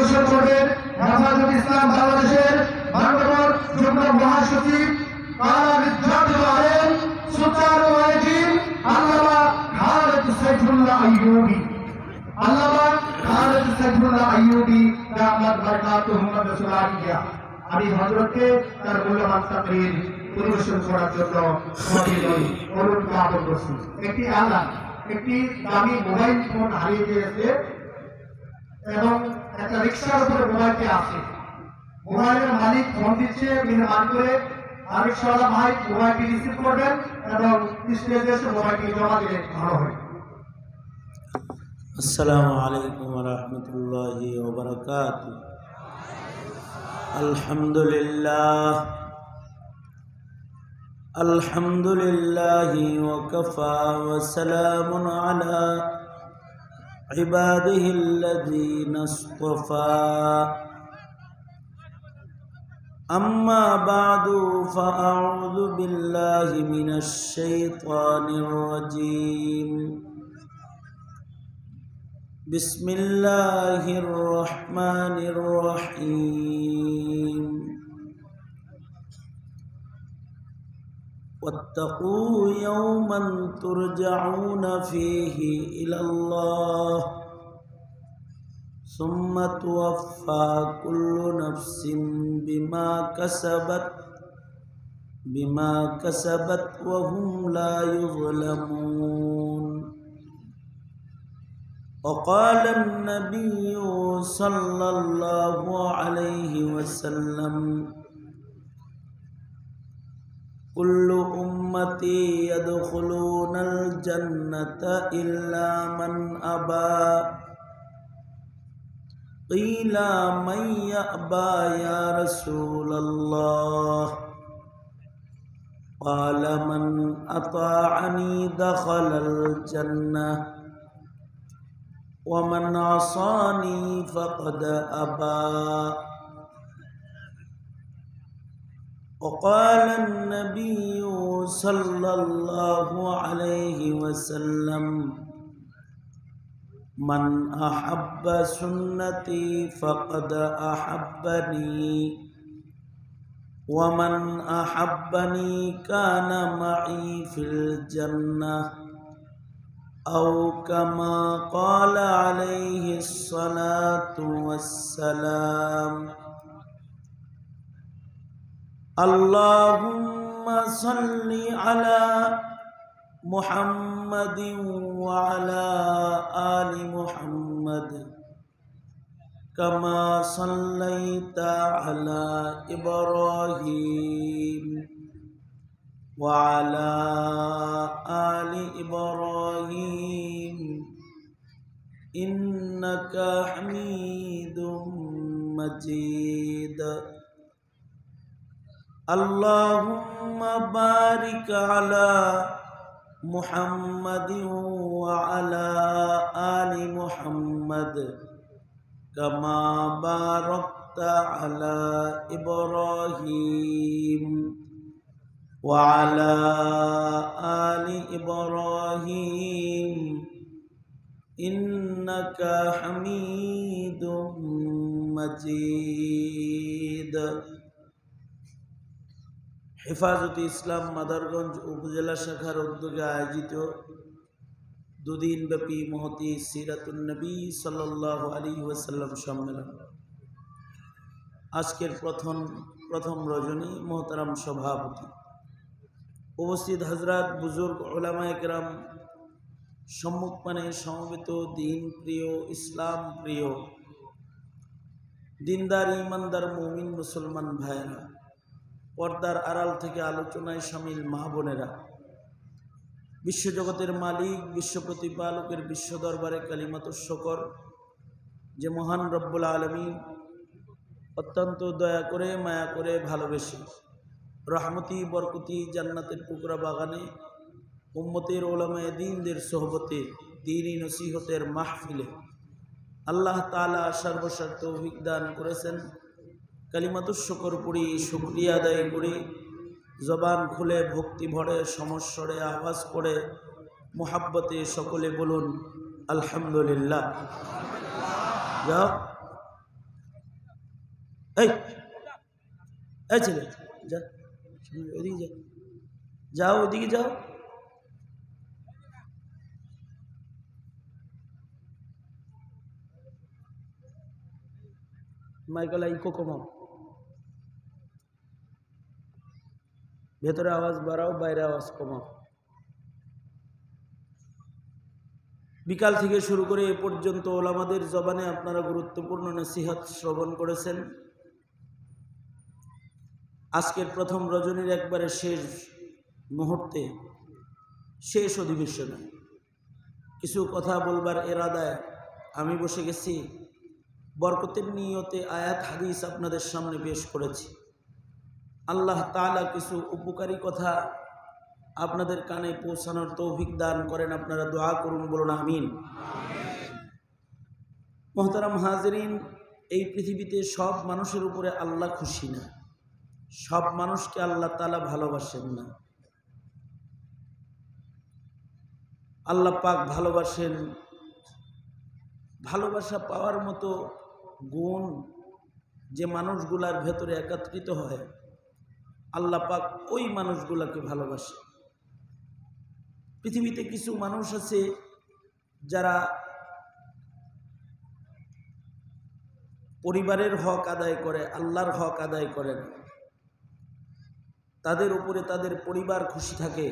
পরিবেশন করবেন হেফাজত ইসলাম বাংলাদেশের মাননীয় যুগ্ম মহাসচিব কারা বিদ্যার্থী আলেম সুলতান ওয়াজিব আল্লামা খালেদ সাইফুল্লাহ আইয়ুবী। আল্লামা খালেদ সাইফুল্লাহ আইয়ুবী দামাত বারকাতুহু মাদসুলাহিয়া। আমি হযরতকে তার মূল্যবান তাকরীর পরিবেশন করার জন্য অনুরোধ জ্ঞাপন করছি। একটি আল্লাহ একটি দামি মোবাইল ফোন হারিয়ে গিয়েছে এবং একটা রিক্সার উপরে মোবাইলটি আছে। মোবাইলের মালিক ফোন দিচ্ছে মান করে রিক্সাওয়ালা ভাই মোবাইলটি রিসিভ করবেন এবং স্টেজে এসে মোবাইলটি জমা দিলে ভালো হয়। আসসালামু আলাইকুম ওয়া রাহমাতুল্লাহি ওয়া বারাকাতুহু। আলহামদুলিল্লাহ আলহামদুলিল্লাহি ওয়া কাফা ওয়া সালামুন আলা ইবাদিহিল্লাযীনা ইসতাফা। أما بعد فأعوذ بالله من الشيطان الرجيم. بسم الله الرحمن الرحيم. واتقوا يوما ترجعون فيه إلى الله ثم توفى كل نفس بما كسبت وهم لا يظلمون. وقال النبي صلى الله عليه وسلم كل أمتي يدخلون الجنة إلا من أبى. قيل من يأبى يا رسول الله؟ قال من أطاعني دخل الجنة ومن عصاني فقد أبى. وقال النبي صلى الله عليه وسلم من أحب سنتي فقد أحبني ومن أحبني كان معي في الجنة أو كما قال عليه الصلاة والسلام. اللهم صل على محمد وعلى آل محمد كما صليت على إبراهيم وعلى آل إبراهيم إنك حميد مجيد. اللهم بارك على محمد وعلى آل محمد كما باركت على إبراهيم وعلى آل إبراهيم إنك حميد مجيد. হেফাজতে ইসলাম মাদারগঞ্জ উপজেলা শাখার উদ্যোগে আয়োজিত দুদিনব্যাপী মহতী সিরাতুন নবী সাল্লাল্লাহু আলাইহি ওয়াসাল্লাম সম্মেলন আজকের প্রথম রজনী মোহতারাম সভাপতি উপস্থিত হযরত বুজুর্গ উলামায়ে কেরাম সম্মুখপানে সমবেত দিন প্রিয় ইসলাম প্রিয় দিনদার ইমানদার মুমিন মুসলমান ভাইরা, পর্দার আড়াল থেকে আলোচনায় শামিল মা বোনেরা, বিশ্বজগতের মালিক বিশ্ব প্রতিপালকের বিশ্ব দরবারে কালিমাতুশ শুকর যে মহান রব্বুল আলামিন অত্যন্ত দয়া করে মায়া করে ভালোবেসে রহমতি বরকতি জান্নাতের টুকরা বাগানে উম্মতের উলামায়ে দ্বীনদের সোহবতে দ্বীনি নসিহতের মাহফিলে আল্লাহ তাআলা সর্বশার তৌফিক দান করেছেন। কালিমাতুশ শুকর পড়ি, শুকরিয়া আদায় করি, জবান খুলে ভক্তি ভরে সমস্বরে আওয়াজ করে মোহাব্বতে সকলে বলুন আলহামদুলিল্লাহ। এই এই ছেলে যা, ওইদিকে যা, যাও ওইদিকে যাও। মাইকেলা ইকো কমাও, ভেতরে আওয়াজ বাড়াও, বাইরে আওয়াজ কমাও। বিকাল থেকে শুরু করে এ পর্যন্ত ওলামাদের জবানে আপনারা গুরুত্বপূর্ণ নসিহত শ্রবণ করেছেন। আজকের প্রথম রজনীর একবারে শেষ মুহূর্তে, শেষ অধিবেশনে কিছু কথা বলবার এরাদায় আমি বসে গেছি। বরকতের নিয়তে আয়াত হাদিস আপনাদের সামনে পেশ করেছি। আল্লাহ তাআলা কিছু উপকারী কথা আপনাদের কানে পৌঁছানোর তৌফিক দান করেন। আপনারা দোয়া করুন, বলুন আমিন। মোহতারাম হাজিরিন, এই পৃথিবীতে সব মানুষের উপরে আল্লাহ খুশি না, সব মানুষকে আল্লাহ তাআলা ভালোবাসেন না। আল্লাহ পাক ভালোবাসেন, ভালোবাসা পাওয়ার মতো গুণ যে মানুষগুলার ভেতরে একত্রিত হয়, আল্লাহ পাক ওই মানুষগুলাকে ভালোবাসে। পৃথিবীতে কিছু মানুষ আছে যারা পরিবারের হক আদায় করে, আল্লাহর হক আদায় করে না। তাদের উপরে তাদের পরিবার খুশি থাকে,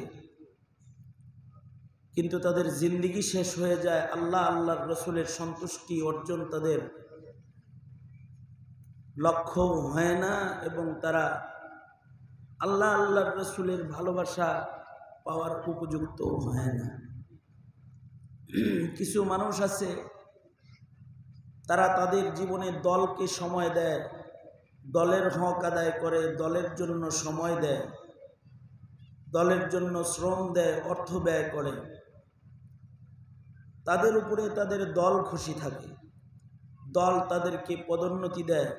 কিন্তু তাদের জিন্দেগি শেষ হয়ে যায়, আল্লাহ আল্লাহর রসুলের সন্তুষ্টি অর্জন তাদের লক্ষ্য হয় না, এবং তারা আল্লাহ আল্লাহর রসুলের ভালোবাসা পাওয়ার উপযুক্ত হয় না। কিছু মানুষ আছে তারা তাদের জীবনে দলকে সময় দেয়, দলের হক আদায় করে, দলের জন্য সময় দেয়, দলের জন্য শ্রম দেয়, অর্থ ব্যয় করে। তাদের উপরে তাদের দল খুশি থাকে, দল তাদেরকে পদোন্নতি দেয়,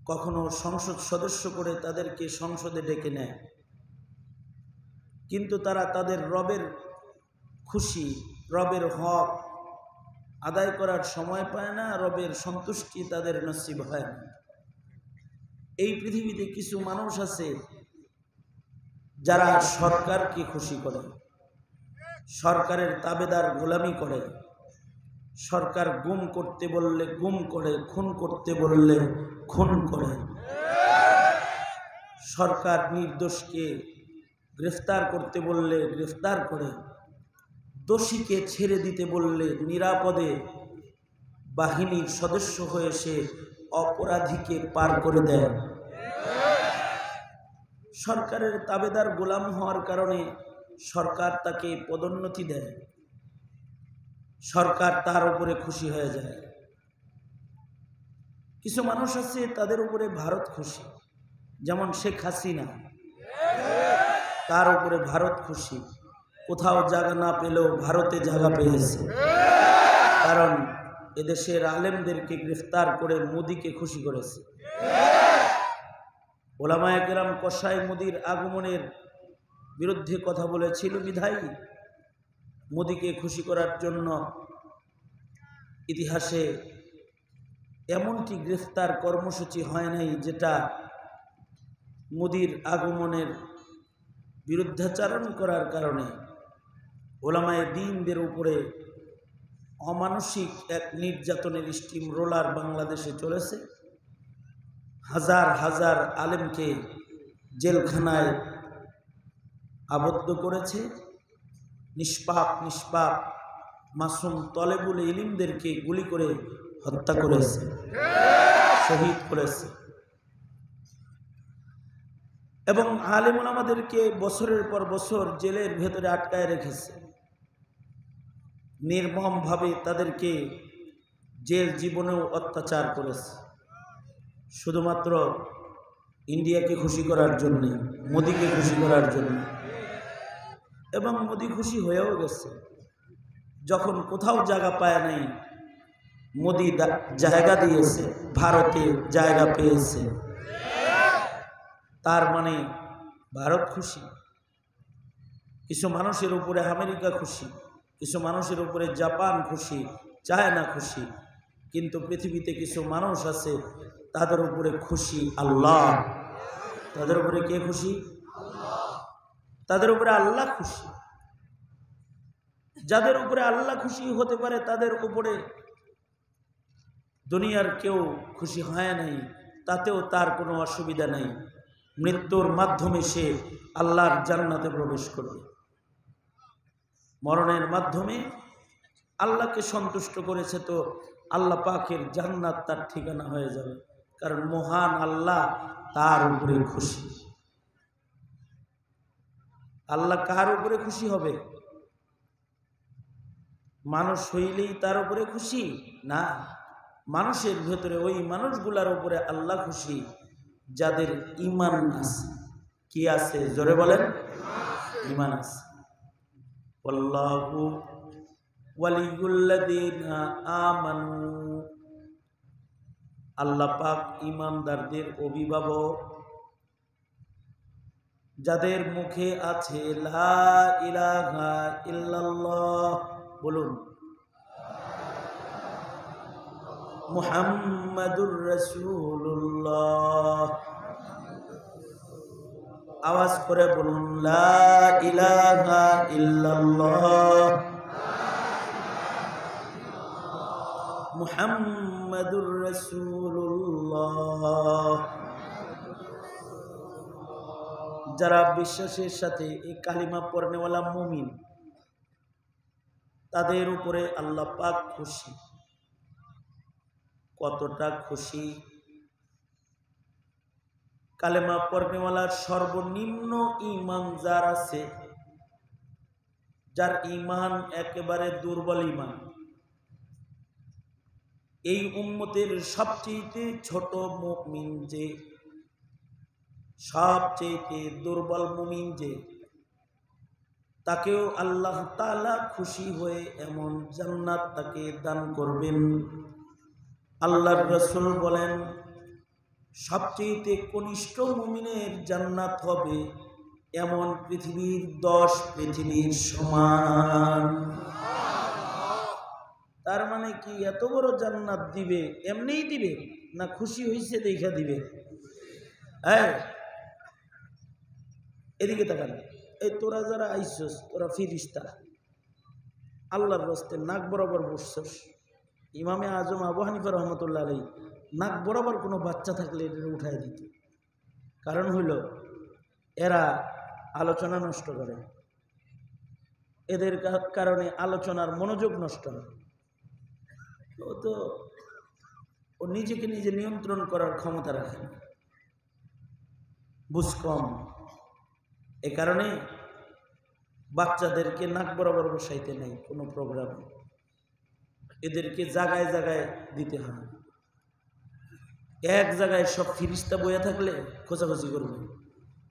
কখনো সংসদ সদস্য করে তাদেরকে সংসদে ডেকে নেয়। কিন্তু তারা তাদের রবের খুশি, রবের হক আদায় করার সময় পায় না, রবের সন্তুষ্টি তাদের নসিব হয় না। এই পৃথিবীতে কিছু মানুষ আছে যারা সরকারকে খুশি করে, সরকারের তাবেদার গোলামি করে, সরকার গুম করতে বললে গুম করে, খুন করতে বললে খুন করে, সরকার নির্দোষকে গ্রেফতার করতে বললে গ্রেফতার করে, দোষীকে ছেড়ে দিতে বললে নিরাপদে বাহিনীর সদস্য হয়ে সে অপরাধীকে পার করে দেয়। সরকারের তাবেদার গোলাম হওয়ার কারণে সরকার তাকে পদোন্নতি দেয়, সরকার তার উপরে খুশি হয়ে যায়। কিছু মানুষ আছে তাদের উপরে ভারত খুশি, যেমন শেখ হাসিনা, তার উপরে ভারত খুশি। কোথাও জায়গা না পেলেও ভারতে জায়গা পেয়েছে, কারণ এদেশের আলেমদেরকে গ্রেফতার করে মোদিকে খুশি করেছে। ওলামায়ে কেরাম কসাই মোদির আগমনের বিরুদ্ধে কথা বলেছিল বিধায়ী মোদিকে খুশি করার জন্য ইতিহাসে এমনটি গ্রেফতার কর্মসূচি হয় নাই যেটা মোদির আগমনের বিরুদ্ধাচারণ করার কারণে ওলামায়ে দ্বীনদের উপরে অমানসিক এক নির্যাতনের স্টিম রোলার বাংলাদেশে চলেছে। হাজার হাজার আলেমকে জেলখানায় আবদ্ধ করেছে, নিষ্পাপ নিষ্পাপ মাসুম তলেবুল ইলিমদেরকে গুলি করে হত্যা করেছে, শহীদ করেছে, এবং আলেম ওলামাদেরকে বছরের পর বছর জেলের ভেতরে আটকায় রেখেছে। নির্মমভাবে তাদেরকে জেল জীবনেও অত্যাচার করেছে, শুধুমাত্র ইন্ডিয়াকে খুশি করার জন্য, মোদিকে খুশি করার জন্য। এবং মোদি খুশি হয়েও গেছে। যখন কোথাও জায়গা পায় নাই, মোদি জায়গা দিয়েছে, ভারতে জায়গা পেয়েছে, তার মানে ভারত খুশি। কিছু মানুষের উপরে আমেরিকা খুশি, কিছু মানুষের উপরে জাপান খুশি, চায়না খুশি, কিন্তু পৃথিবীতে কিছু মানুষ আছে তাদের উপরে খুশি আল্লাহ। তাদের উপরে কে খুশি? তাদের উপরে আল্লাহ খুশি। যাদের উপরে আল্লাহ খুশি হতে পারে তাদের উপরে দুনিয়ার কেউ খুশি হয় নাই, তাতেও তার কোনো অসুবিধা নাই। মৃত্যুর মাধ্যমে সে আল্লাহর জান্নাতে প্রবেশ করবে। মরণের মাধ্যমে আল্লাহকে সন্তুষ্ট করেছে তো আল্লাহ পাকের জান্নাত তার ঠিকানা হয়ে যাবে, কারণ মহান আল্লাহ তার উপরে খুশি। আল্লাহ কার উপরে খুশি হবে? মানুষ হইলেই তার উপরে খুশি না, মানুষের ভেতরে ওই মানুষগুলার উপরে আল্লাহ খুশি যাদের ঈমান আছে। কি আছে? জোরে বলেন। ঈমান আছে। আল্লাহু ওয়ালিয়ুল্লাযীনা আমানু, আল্লাহ পাক ঈমানদারদের অভিভাবক, যাদের মুখে আছে লা ইলাহা ইল্লাল্লাহ, বলুন মুহাম্মাদুর রাসূলুল্লাহ। আওয়াজ করে বলুন লা ইলাহা ইল্লাল্লাহ মুহাম্মাদুর রাসূলুল্লাহ। যারা বিশ্বাসের সাথে এই কালিমা পড়নেওয়ালা মুমিন, তাদের উপরে আল্লাহ পাক খুশি। কতটা খুশি? কালেমা পড়নেওয়ালার সর্বনিম্ন ঈমান যার আছে, যার ঈমান একেবারে দুর্বল ঈমান, এই উম্মতের সবচেয়ে ছোট মুমিন যে, সবচেয়ে দুর্বল মুমিন যে, তাকেও আল্লাহ তাআলা খুশি হয়ে এমন জান্নাত তাকে দান করবেন। আল্লাহর রাসূল বলেন সবচেয়ে কনিষ্ঠ মুমিনের জান্নাত হবে এমন পৃথিবীর 10 পৃথিবীর সমান। তার মানে কি এত বড় জান্নাত দিবে? এমনিই দিবে না খুশি হইছে দেখা দিবে? হ্যাঁ, এদিকে তাকান। এই তোরা যারা আইসস, তোরা ফিরিস্তা, আল্লাহর রাস্তে নাক বরাবর বসছস। ইমামে আজম আবু হানিফা রহমতুল্লাহ আলাইহি নাক বরাবর কোনো বাচ্চা থাকলে এটা উঠাই দিত। কারণ হইল এরা আলোচনা নষ্ট করে, এদের কারণে আলোচনার মনোযোগ নষ্ট হয়। ও নিজেকে নিজে নিয়ন্ত্রণ করার ক্ষমতা রাখে না, বুঝ কম। এ কারণে বাচ্চাদেরকে নাক বরাবর বসাইতে নেই কোনো প্রোগ্রামে, এদেরকে জায়গায় জায়গায় দিতে হয়। এক জায়গায় সব ফিরিস্তা বইয়া থাকলে খোঁচাখুচি করবে,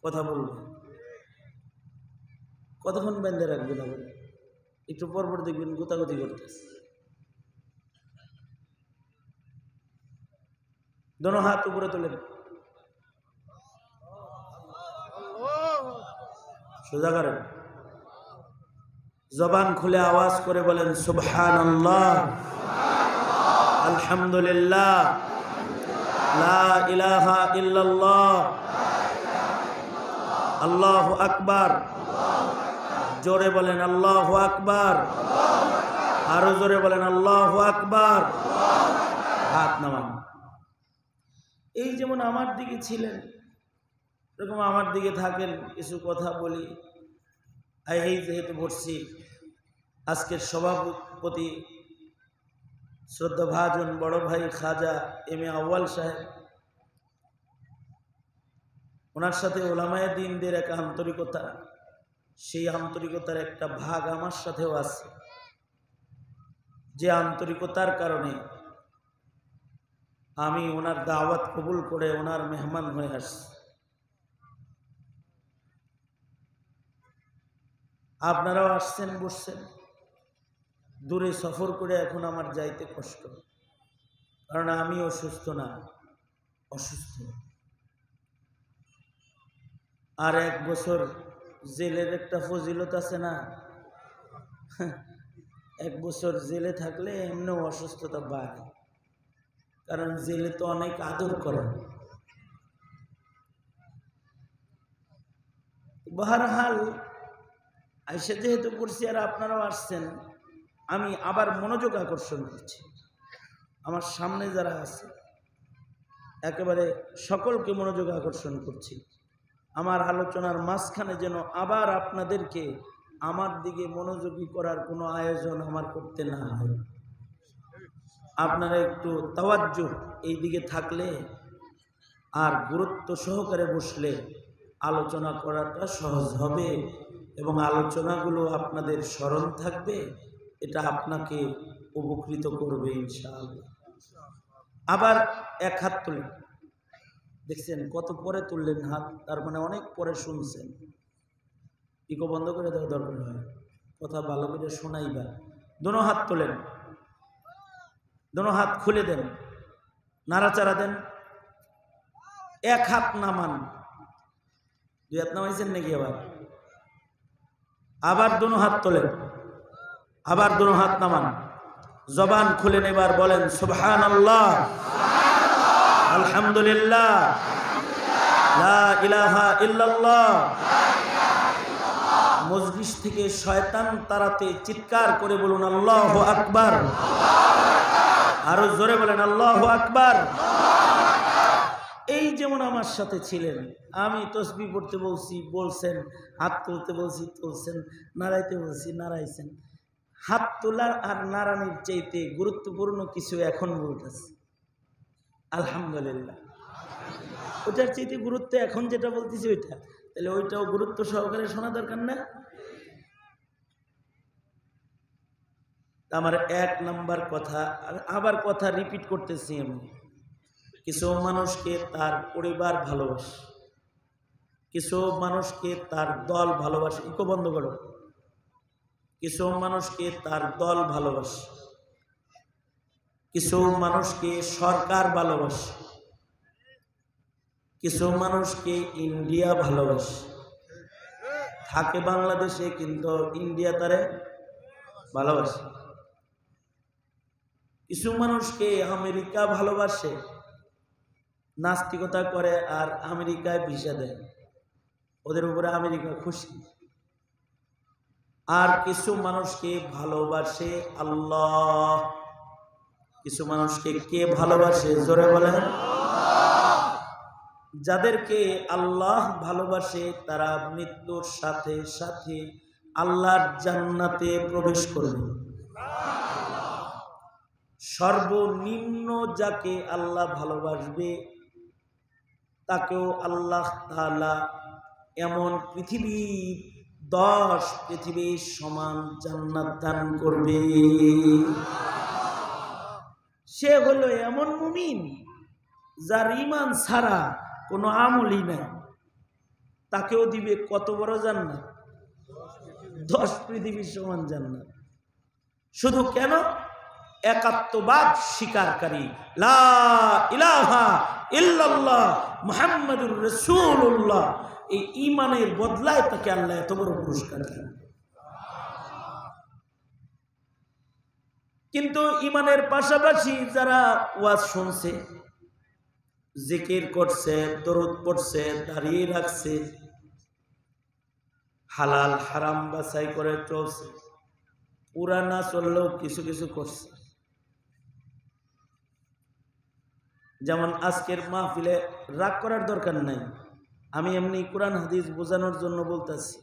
কথা বলবে, কতক্ষণ বেঁধে রাখবে না, একটু পরপর দেখবেন গোতাগুতি করতেছে। দোনো হাত উপরে তোলেন, সোজা করেন, জবান খুলে আওয়াজ করে বলেন সুবহানাল্লাহ, আলহামদুলিল্লাহ, লা ইলাহা ইল্লাল্লাহ, আল্লাহু আকবার। জোরে বলেন আল্লাহু আকবার, আরো জোরে বলেন আল্লাহু আকবার। হাত নামান। এই যেমন আমার দিকে ছিলেন, এরকম আমার দিকে থাকেন, কিছু কথা বলি। এই যেহেতু বসছি, আজকের সভাপতি শ্রদ্ধাভাজন বড় ভাই খাজা এম এ আউয়াল সাহেব, ওনার সাথে ওলামায়ে দ্বীনদের এক আন্তরিকতা, সেই আন্তরিকতার একটা ভাগ আমার সাথেও আছে, যে আন্তরিকতার কারণে আমি ওনার দাওয়াত কবুল করে ওনার মেহমান হয়ে আসছি। আপনারাও আসছেন, বসছেন, দূরে সফর করে এখন আমার যাইতে কষ্ট, কারণ আমি অসুস্থ না, অসুস্থ। আর 1 বছর জেলের একটা ফজিলত আছে না, 1 বছর জেলে থাকলে এমনি অসুস্থতা বাড়ে। কারণ জেলে তো অনেক আদর করে। বহরহাল আইসা যেহেতু করছি আর আপনারাও আসছেন, আমি আবার মনোযোগ আকর্ষণ করছি। আমার সামনে যারা আছে একেবারে সকলকে মনোযোগ আকর্ষণ করছি। আমার আলোচনার মাঝখানে যেন আবার আপনাদেরকে আমার দিকে মনোযোগী করার কোনো আয়োজন আমার করতে না হয়। আপনারা একটু তাওয়াজ্জু এই দিকে থাকলে আর গুরুত্ব সহকারে বসলে আলোচনা করাটা সহজ হবে এবং আলোচনাগুলো আপনাদের স্মরণ থাকবে। এটা আপনাকে উপকৃত করবে ইনশাআল্লাহ। আবার এক হাত তুলেন। দেখছেন কত পরে তুললেন হাত, তার মানে অনেক পরে শুনছেন। ইকো বন্ধ করে দেওয়া দরকার হয়, কথা ভালো করে শোনাইবা। দোনো হাত তোলেন, দোনো হাত খুলে দেন, নাড়াচাড়া দেন। এক হাত নামান। দুই হাত নামাইছেন নাকি? আবার দোনো হাত তোলেন, আবার দোনো হাত নামান। জবান খুলেন, এবার বলেন সুবহানাল্লাহ, আলহামদুলিল্লাহ, লা ইলাহা ইল্লাল্লাহ। মজলিস থেকে শয়তান তাড়াতে চিৎকার করে বলুন আল্লাহু আকবার। আরো জোরে বলেন আল্লাহু আকবার। এই যেমন আমার সাথে ছিলেন, আমি তসবিহ পড়তে বলছি বলছেন, হাত তুলতে বলছি তুলছেন, নাড়াইতে বলছি নাড়াইছেন। হাত তোলার আর নাড়ানির চাইতে গুরুত্বপূর্ণ কিছু এখন বলতেছে আলহামদুলিল্লাহ। ওটার চাইতে গুরুত্ব এখন যেটা বলতেছি ওইটা, তাহলে ওইটাও গুরুত্ব সহকারে শোনা দরকার না? আমার এক নাম্বার কথা, আবার কথা রিপিট করতেছি আমি। কিছু মানুষকে তার পরিবার ভালোবাসে, কিছু মানুষকে তার দল ভালোবাসে। ইকো বন্ধ করো। কিছু মানুষকে তার দল ভালোবাসে, কিছু মানুষকে সরকার ভালোবাসে, কিছু মানুষকে ইন্ডিয়া ভালোবাসে। থাকে বাংলাদেশে কিন্তু ইন্ডিয়া তারে ভালোবাসে। কিছু মানুষকে আমেরিকা ভালোবাসে, নাস্তিকতা করে আর আমেরিকায় ভিসা দেয়, ওদের উপরে আমেরিকা খুশি। আর কিছু মানুষকে ভালোবাসে আল্লাহ। কিছু মানুষকে কে ভালোবাসে? জোরে বলেন। যাদেরকে আল্লাহ ভালোবাসে তারা মৃত্যুর সাথে সাথে আল্লাহর জান্নাতে প্রবেশ করবে। সর্বনিম্ন যাকে আল্লাহ ভালোবাসবে তাকেও আল্লাহ তাআলা এমন পৃথিবীর 10 পৃথিবীর সমান জান্নাত দান করবে। সে হলো এমন মুমিন যার ঈমান ছাড়া কোনো আমলই নাই, তাকেও দিবে কত বড় জান্নাত? 10 পৃথিবীর সমান জান্নাত। শুধু কেন? একাত্মবাদ স্বীকারকারী, লা ইলাহা ইল্লাল্লাহ মুহাম্মাদুর রাসূলুল্লাহ, এই ঈমানের বদলায় তাকে আল্লাহ এত বড় পুরস্কার দেন। কিন্তু ঈমানের পাশাপাশি যারা ওয়াজ শুনছে, জিকির করছে, দরুদ পড়ছে, দাঁড়িয়ে রাখছে, হালাল হারাম বাছাই করে চলছে, পুরা না চললেও কিছু কিছু করছে। যেমন আজকের মাহফিলে রাগ করার দরকার নাই, আমি এমনি কোরআন হাদিস বোঝানোর জন্য বলতেছি।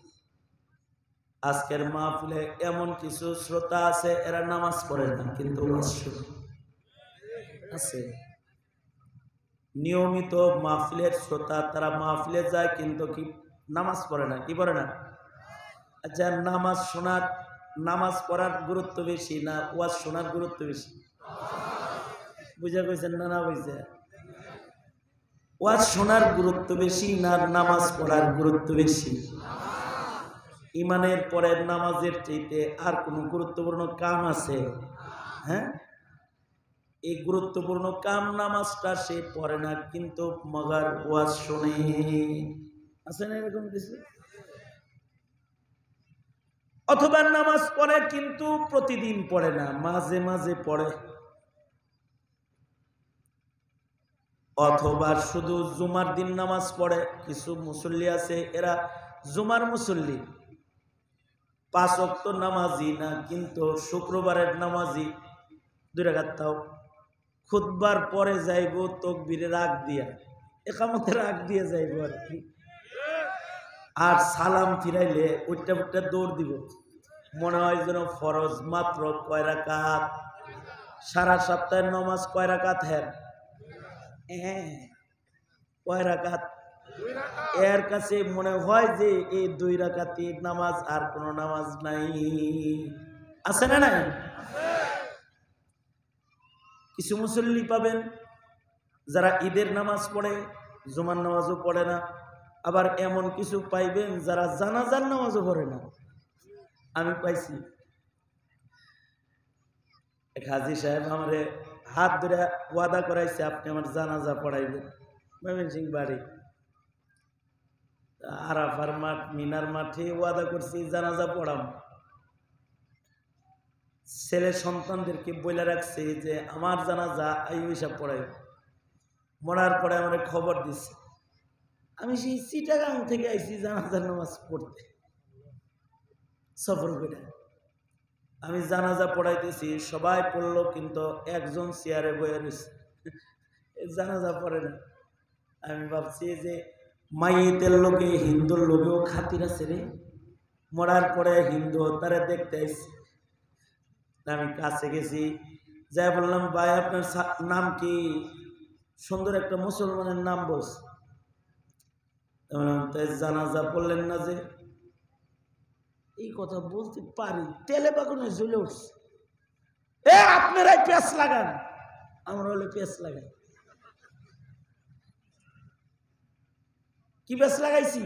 আজকের মাহফিলে এমন কিছু শ্রোতা আছে এরা নামাজ পড়ে না, কিন্তু আছে নিয়মিত মাহফিলের শ্রোতা, তারা মাহফিলে যায় কিন্তু কি নামাজ পড়ে না। কি পড়ে না? আচ্ছা, নামাজ পড়ার গুরুত্ব বেশি না ওয়াজ শোনার গুরুত্ব বেশি? বুঝা কইছেন না? না বুঝছে? ওয়াজ শোনার গুরুত্ব বেশি না নামাজ পড়ার গুরুত্ব বেশি? ঈমানের পরে নামাজের চাইতে আর কোনো গুরুত্বপূর্ণ কাম আছে? হ্যাঁ, এই গুরুত্বপূর্ণ কাম নামাজটা সে পড়ে না, কিন্তু মগার ওয়াজ শোনে। আছে না এরকম কিছু? অথবা নামাজ পড়ে কিন্তু প্রতিদিন পড়ে না, মাঝে মাঝে পড়ে। অথবা শুধু জুমার দিন নামাজ পড়ে। কিছু মুসল্লি আছে এরা জুমার মুসল্লি, 5 ওয়াক্ত নামাজি না, কিন্তু শুক্রবারের নামাজি 2 রাকাত তাও খুতবার পরে যাইব তাকবীরের আগ দিয়া, ইকামতের আগ দিয়ে যাইব আর কি। আর সালাম ফিরাইলে উল্টা উল্টা দৌড় দিব, মনে হয় যেন ফরজ। মাত্র কয় রাকাত? সারা সপ্তাহের নামাজ কয় রাকাত? হ্যাঁ, কয় রাকাত? এর কাছে মনে হয় যে এই 2 রাকাতের নামাজ, আর কোনো নামাজ নাই। আছে না নাই? কিছু মুসল্লি পাবেন যারা ঈদের নামাজ পড়ে, জুমার নামাজও পড়ে না। আবার এমন কিছু পাইবেন যারা জানাজার নামাজও পড়ে না। আমি পাইছি এক হাজি সাহেব আমারে হাত ধরে ওয়াদা করাইছে, আপনি আমার জানাজা পড়াইবেন। ময়মনসিং বাড়ি আরাফার মাঠ, মিনার মাঠে ওয়াদা করছি জানাজা পড়াম। ছেলে সন্তানদেরকে বলে রাখছে যে আমার জানাজা আইসা পড়াই। মরার পরে আমার খবর দিচ্ছে। আমি সেই চিটাগাং থেকে আইছি জানাজার নামাজ পড়তে, সফর করে। আমি জানাজা পড়াইতেছি, সবাই পড়লো, কিন্তু একজন চেয়ারে বয়ে রয়েছে, জানাজা পড়ে না। আমি ভাবছি যে মাইয়েতের লোকে হিন্দুর লোকেও খাতির আছে রে, মরার পরে হিন্দু তারা দেখতে আসছে। আমি কাছে গেছি, যাই বললাম ভাই আপনার নাম কি? সুন্দর একটা মুসলমানের নাম বলছে। জানাজা পড়লেন না যে? এই কথা বলতে পারি, তেলে বাগুনে জ্বলে উঠছে। আপনারাই পেঁচ লাগান, আমরা হলে পেঁচ লাগাই। কি পেঁচ লাগাইছি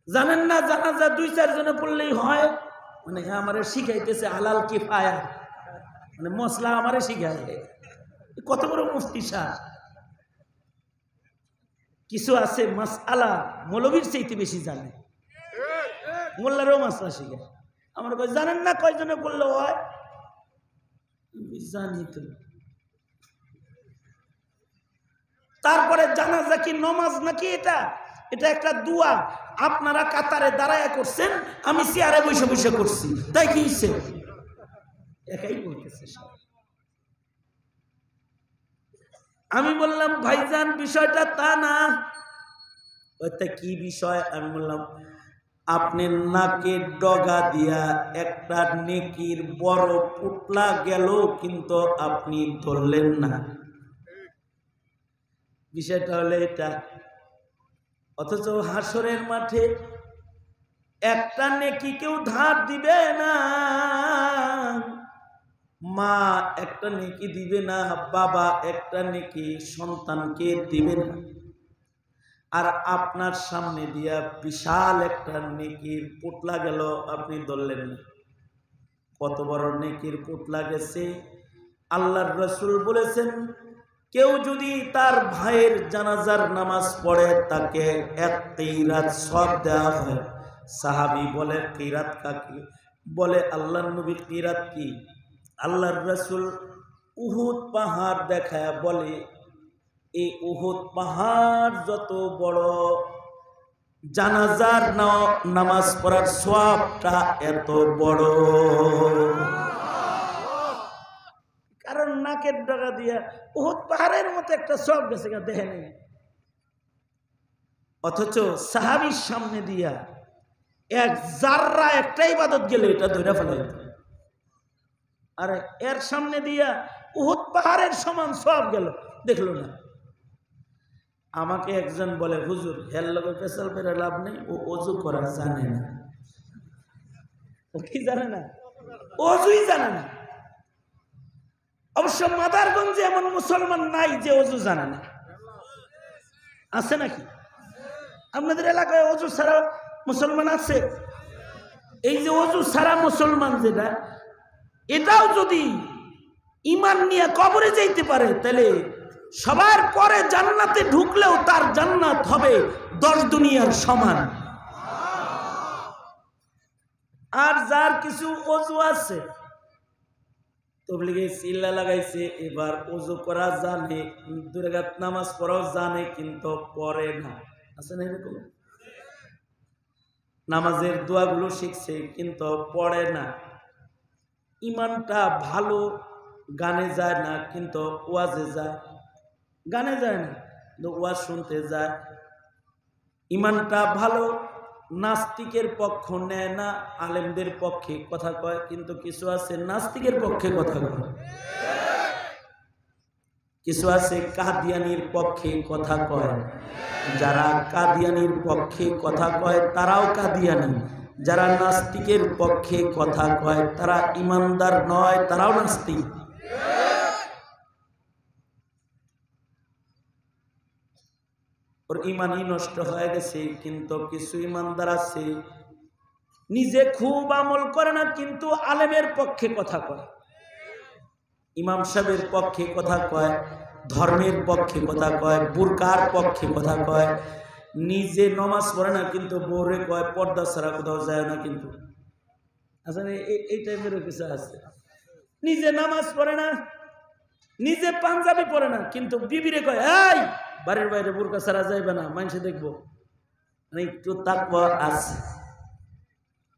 জানেন না? জানাজা 2-4 জনে পড়লেই হয়। মানে আমারে শিখাইতেছে হালাল কিফায়া, মানে মশলা আমারে শিখায়। কত বড় মুফতি সাহেব। কিছু আছে মাসআলা মৌলবীর চাইতে বেশি জানে, মোল্লারও মাসলা শিখায়। আমার কয় জানেন না কয়জনে পড়লে হয়? জানি তো। তারপরে জানাজা কি নমাজ নাকি? এটা এটা একটা দোয়া। আপনারা কাতারে দাঁড়ায় করছেন, আমি চেয়ারে বসে বসে করছি, তাই কি হচ্ছে? একাই বলতেছে। আমি বললাম ভাইজান বিষয়টা তা না। ওইটা কি বিষয়? আমি বললাম আপনি নাকের ডগা দিয়া একটা নেকির বড় পুটলা গেল, কিন্তু আপনি ধরলেন না। বিষয়টা হলো এটা। অথচ হাসরের মাঠে একটা নেকি কেউ ধার দিবে না। মা একটা নেকি দিবে না, বাবা একটা নেকি সন্তানকে দিবে না। আর আপনার সামনে দিয়া বিশাল একটা নেকির পুটলা গেল, আপনি ধরলেন না। কত বড় নেকির পুটলা গেছে! আল্লাহর রাসূল বলেছেন, কেউ যদি তার ভাইয়ের জানাজার নামাজ পড়ে তাকে 1 কিরাত সওয়াব দেওয়া হয়। সাহাবী বলে কিরাত কাকে বলে? আল্লাহর নবী কিরাত কি? আল্লাহর রাসূল উহুদ পাহাড় দেখায় বলে, এই উহুদ পাহাড় যত বড়, জানাজার নামাজ পড়ার সওয়াবটা এত বড়। কারণ নাকের ডগা দিয়া উহুদ পাহাড়ের মতো একটা সওয়াব গেছে, দেখে নেই। অথচ সাহাবীর সামনে দিয়া 1 জাররা একটা ইবাদত গেলে এটা ধরে ফেলে, আর এর সামনে দিয়া উহুদ পাহাড়ের সমান সওয়াব গেল, দেখলো না। আমাকে একজন বলে, হুজুর এর লগে পেশাল পেরে লাভ নেই, ও ওযু করা জানে না। ও কি জানে না? ওযুই জানে না। অবশ্য মাদারগঞ্জে এমন মুসলমান নাই যে ওযু জানে না, আছে নাকি? আপনাদের এলাকায় ওযু ছাড়া মুসলমান আছে? এই যে ওযু ছাড়া মুসলমান যেটা, এটাও যদি ঈমান নিয়ে কবরে যাইতে পারে, তাহলে সবার পরে জান্নাতে ঢুকলেও তার জান্নাত হবে 10 দুনিয়ার সমান। আর যার কিছু ওযু আছে, তবলিগে চিল্লা লাগাইছে, এবার ওযু করা জানে, 2 রাকাত নামাজ পড়াও জানে, কিন্তু পড়ে না। আছে না এরকম? নামাজের দোয়াগুলো শিখছে কিন্তু পড়ে না। ইমানটা ভালো, গানে যায় না কিন্তু ওয়াজে যায়। গানে যায় না কিন্তু ওয়াজ শুনতে যায়। ইমানটা ভালো, নাস্তিকের পক্ষ নেয় না, আলেমদের পক্ষে কথা কয়, কিন্তু কিছু আছে নাস্তিকের পক্ষে কথা কয়, কিছু আছে কাদিয়ানির পক্ষে কথা কয়। যারা কাদিয়ানির পক্ষে কথা কয় তারাও কাদিয়ানি, যারা নাস্তিকের পক্ষে কথা কয় তারা ইমানদার নয়, তারাও নাস্তিক। ওর ইমানই নষ্ট হয়ে গেছে। কিন্তু কিছু ইমানদার আছে নিজে খুব আমল করে না কিন্তু আলেমের পক্ষে কথা কয়, ইমাম সাহেবের পক্ষে কথা কয়, ধর্মের পক্ষে কথা কয়, বুরকার পক্ষে কথা কয়। নিজে নামাজ পড়ে না কিন্তু বউরে কয় পর্দা ছাড়া কোথাও যায় না। কিন্তু আসলে এই টাইপেরও কিছু আছে, নিজে নামাজ পড়ে না, নিজে পাঞ্জাবি পড়ে না, কিন্তু বিবিরে কয় এই বাড়ির বাইরে বুরকা ছাড়া যাইবে না, মানুষে দেখবো। মানে একটু তাকওয়া আছে,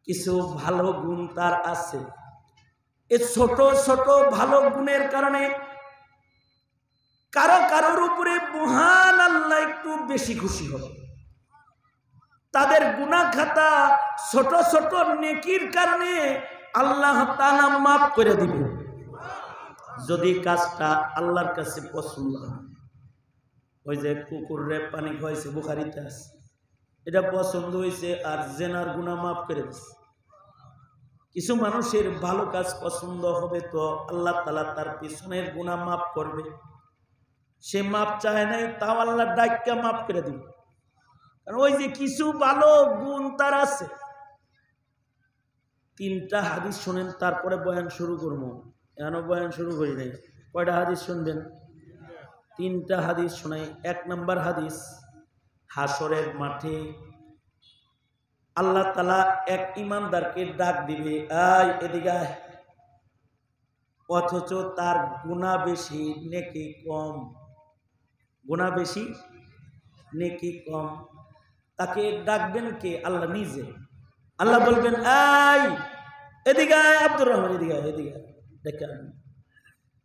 কিছু ভালো গুণ তার আছে। এই ছোট ছোট ভালো গুণের কারণে কারো কারোর উপরে মহান আল্লাহ একটু বেশি খুশি হবে। তাদের গুনাহ খাতা ছোট ছোট নেকির কারণে আল্লাহ তাআলা মাফ করে দিবে, যদি কাজটা আল্লাহর কাছে পছন্দ হয়। ওই যে কুকুরে পানি খাওয়াইছে, বুখারীতে আছে, এটা পছন্দ হয়েছে আর জেনার গুনাহ মাফ করে দিচ্ছে। কিছু মানুষের ভালো কাজ পছন্দ হবে তো আল্লাহ তাআলা তার পিছনের গুনাহ মাফ করবে। সে মাপ চায় নাই, তাও আল্লাহ ডাক্কা মাফ করে দিবে, কারণ ওই যে কিছু ভালো গুণ তার আছে। 3টা হাদিস শুনেন, তারপরে বয়ান শুরু করবো। এখনো বয়ান শুরু করি নাই। কয়টা হাদিস শুনবেন? 3টা হাদিস শোনাই। 1 নম্বর হাদিস, হাসরের মাঠে আল্লাহ তাআলা এক ইমানদারকে ডাক দিবে, আয় এদিকে আয়, অথচ তার গুনাহ বেশি নেকি কম। গুনাহ বেশি নেকি কম। তাকে ডাকবেন কে? আল্লাহ নিজে। আল্লাহ বলবেন আয় এদিকে আয় আব্দুর রহমান, এদিকে আয়, এদিকে আয়, ডেকে আন।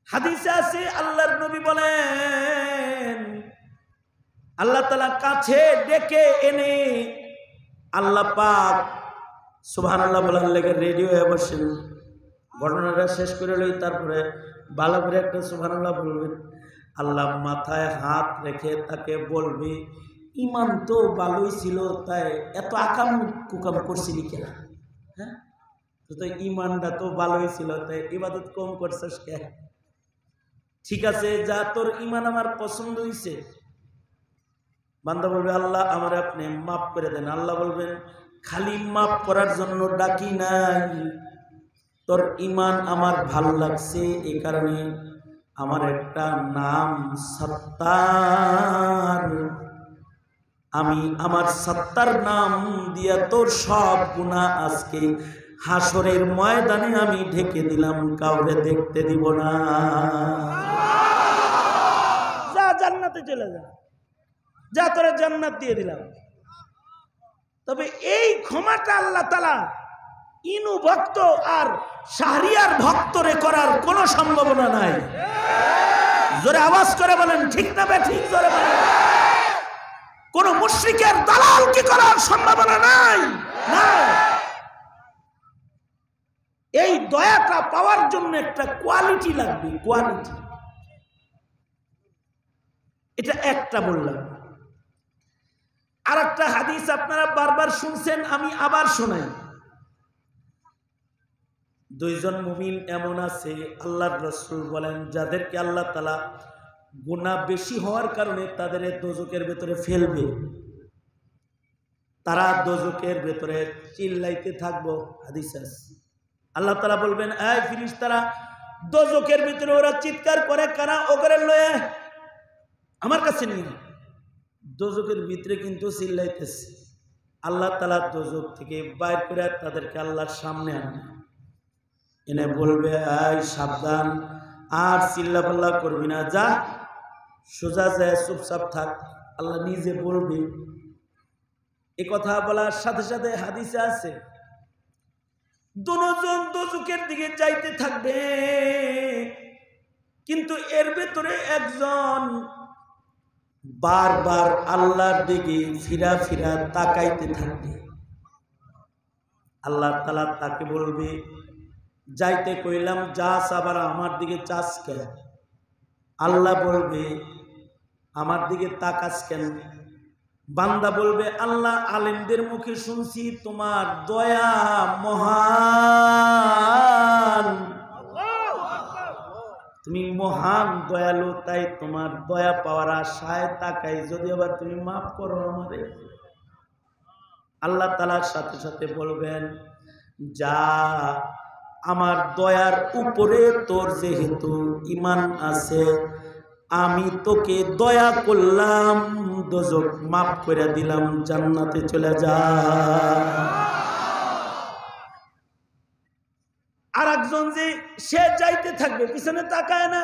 হাদিসে আছে আল্লাহর নবী বলেন আল্লাহ তাআলা কাছে ডেকে এনে আল্লাহ পাক সুবহানাল্লাহ বলার লেগে রেডি হয়ে বসেন। ঘটনাটা শেষ করে লই, তারপরে ভালো করে একটা সুবহানাল্লাহ বলবেন। আল্লাহ মাথায় হাত রেখে তাকে বলবে, ইমান তো ভালোই ছিল, তাই এত আকাম কুকাম করছিলি কেন? হ্যাঁ, তো ইমানটা তো ভালোই ছিল, তাই ইবাদত কম করছিস কেন? ঠিক আছে, যা তোর ইমান আমার পছন্দ হয়েছে। বান্দা বলবে আল্লাহ আমার আপনি মাফ করে দেন। আল্লাহ বলবেন খালি মাফ করার জন্য ডাকি নাই, তোর ইমান আমার ভালো লাগছে, এই কারণে আমার একটা নাম সত্তার, আমি আমার সত্তার নাম দিয়া তোর সব গুনাহ আজকে হাসরের ময়দানে আমি ঢেকে দিলাম, কাউরে দেখতে দিব না। যা জান্নাতে চলে যা, যা তোরে জান্নাত দিয়ে দিলাম। তবে এই ক্ষমাটা আল্লাহ তাআলা ইনু ভক্ত আর শাহরিয়ার ভক্তরে করার কোনো সম্ভাবনা নাই। জোরে আওয়াজ করে বলেন ঠিক না ঠিক? জোরে বলেন। কোন মুশরিকের দালাল কি করার সম্ভাবনা নাই, নাই। এই দয়াটা পাওয়ার জন্য একটা কোয়ালিটি লাগবে, কোয়ালিটি। এটা একটা বললাম। আর একটা হাদিস আপনারা বারবার শুনছেন, আমি আবার শোনাই। 2 জন মুমিন এমন আছে, আল্লাহর রাসূল বলেন, যাদেরকে আল্লাহ তাআলা গুনাহ বেশি হওয়ার কারণে তাদের দোজখের ভেতরে ফেলবে। তারা দোজখের ভেতরে চিল্লাইতে থাকবো। হাদিস আছে, আল্লাহ তাআলা বলবেন, এই ফেরেশতারা, দোজখের ভিতরে ওরা চিৎকার করে, কারা ওগরে লয়ে আমার কাছে নিয়ে। দোজখের ভিতরে কিন্তু চিল্লাইতেছে। আল্লাহ তাআলা দোজখ থেকে বাইর করে তাদেরকে আল্লাহর সামনে আনবে, এনে বলবে আই সাবধান, আর চিল্লাপাল্লা করবি না, যা সোজা যায় চুপচাপ থাক। আল্লাহ নিজে বলবে। এ কথা বলার সাথে সাথে হাদিসে আছে দুজন দোজখের দিকে যাইতে থাকবে, কিন্তু এর ভেতরে একজন বারবার আল্লাহর দিকে ফিরা ফিরা তাকাইতে থাকবে। আল্লাহ তাআলা তাকে বলবে, যাইতে কইলাম যাস, আবার আমার দিকে চাস কেন? আল্লাহ বলবে, আমার দিকে তাকাস কেন? বান্দা বলবে, আল্লাহ আলেমদের মুখে শুনছি তোমার দয়া মহান, তুমি মহান দয়ালু, তাই তোমার দয়া পাওয়ার আশায় তাকাই, যদি আবার তুমি মাফ করো আমারে। আল্লাহ তাআলার সাথে সাথে বলবেন, যা, আমার দয়ার উপরে তোর যেহেতু ঈমান আছে, আমি তোকে দয়া করলাম, দোজখ মাফ করে দিলাম, জান্নাতে চলে যা। আর একজন যে সে যাইতে থাকবে, পিছনে তাকায় না,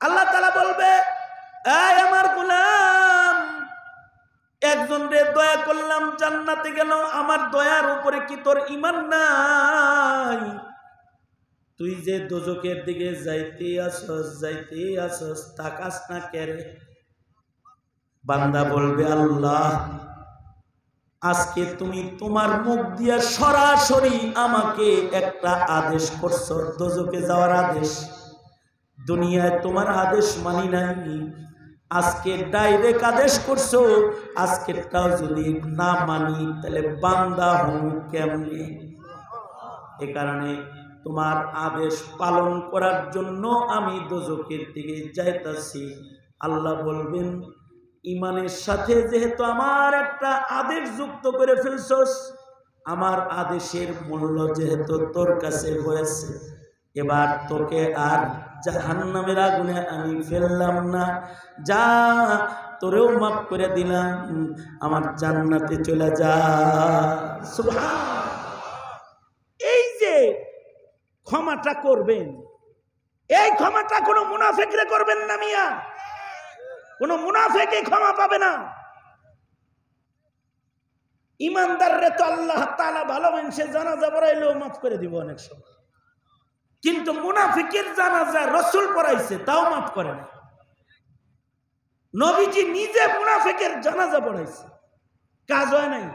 আল্লাহ তাআলা বলবে, এই আমার গোলাম, একজন রে দয়া করলাম, জান্নাতে গেল, আমার দয়ার উপরে কি তোর ঈমান নাই? তুই যে দোজখের দিকে যাইতে আসস, তাকাস না কেরে? বান্দা বলবে, আল্লাহ আজকে তুমি তোমার মুখ দিয়া সরাসরি আমাকে একটা আদেশ করছো, দোজখে যাওয়ার আদেশ। দুনিয়ায় তোমার আদেশ মানি নাই, আজকে ডাইরেক্ট আদেশ করছো, আজকেরটাও যদি না মানি তাহলে বান্দা হম কেমনে? এ কারণে তোমার আদেশ পালন করার জন্য আমি দোজখের দিকে যাইতাছি। আল্লাহ বলবেন, ঈমানের সাথে যেহেতু আমার একটা আদেশ যুক্ত করে ফেলছস, আমার আদেশের মূল্য যেহেতু তোর কাছে হয়েছে, এবার তোকে আর জাহান্নামের আগুনে আমি ফেললাম না, যা, তোরেও মাফ করে দিলাম, আমার জান্নাতে চলে যা। সুবহানাল্লাহ। এই যে ক্ষমাটা করবেন, এই ক্ষমাটা কোনো মুনাফিকরে করবেন না মিয়া, কোন মুনাফিকই ক্ষমা পাবে না। ইমানদাররে তো আল্লাহ তাআলা ভালোবেসে জানাজা পড়াইলেও মাফ করে দিব অনেক সময়, কিন্তু মুনাফিকের জানাজা রাসূল পড়াইছে তাও মাফ করে না। নবীজি নিজে মুনাফিকের জানাজা পড়াইছে, কাজ হয় নাই।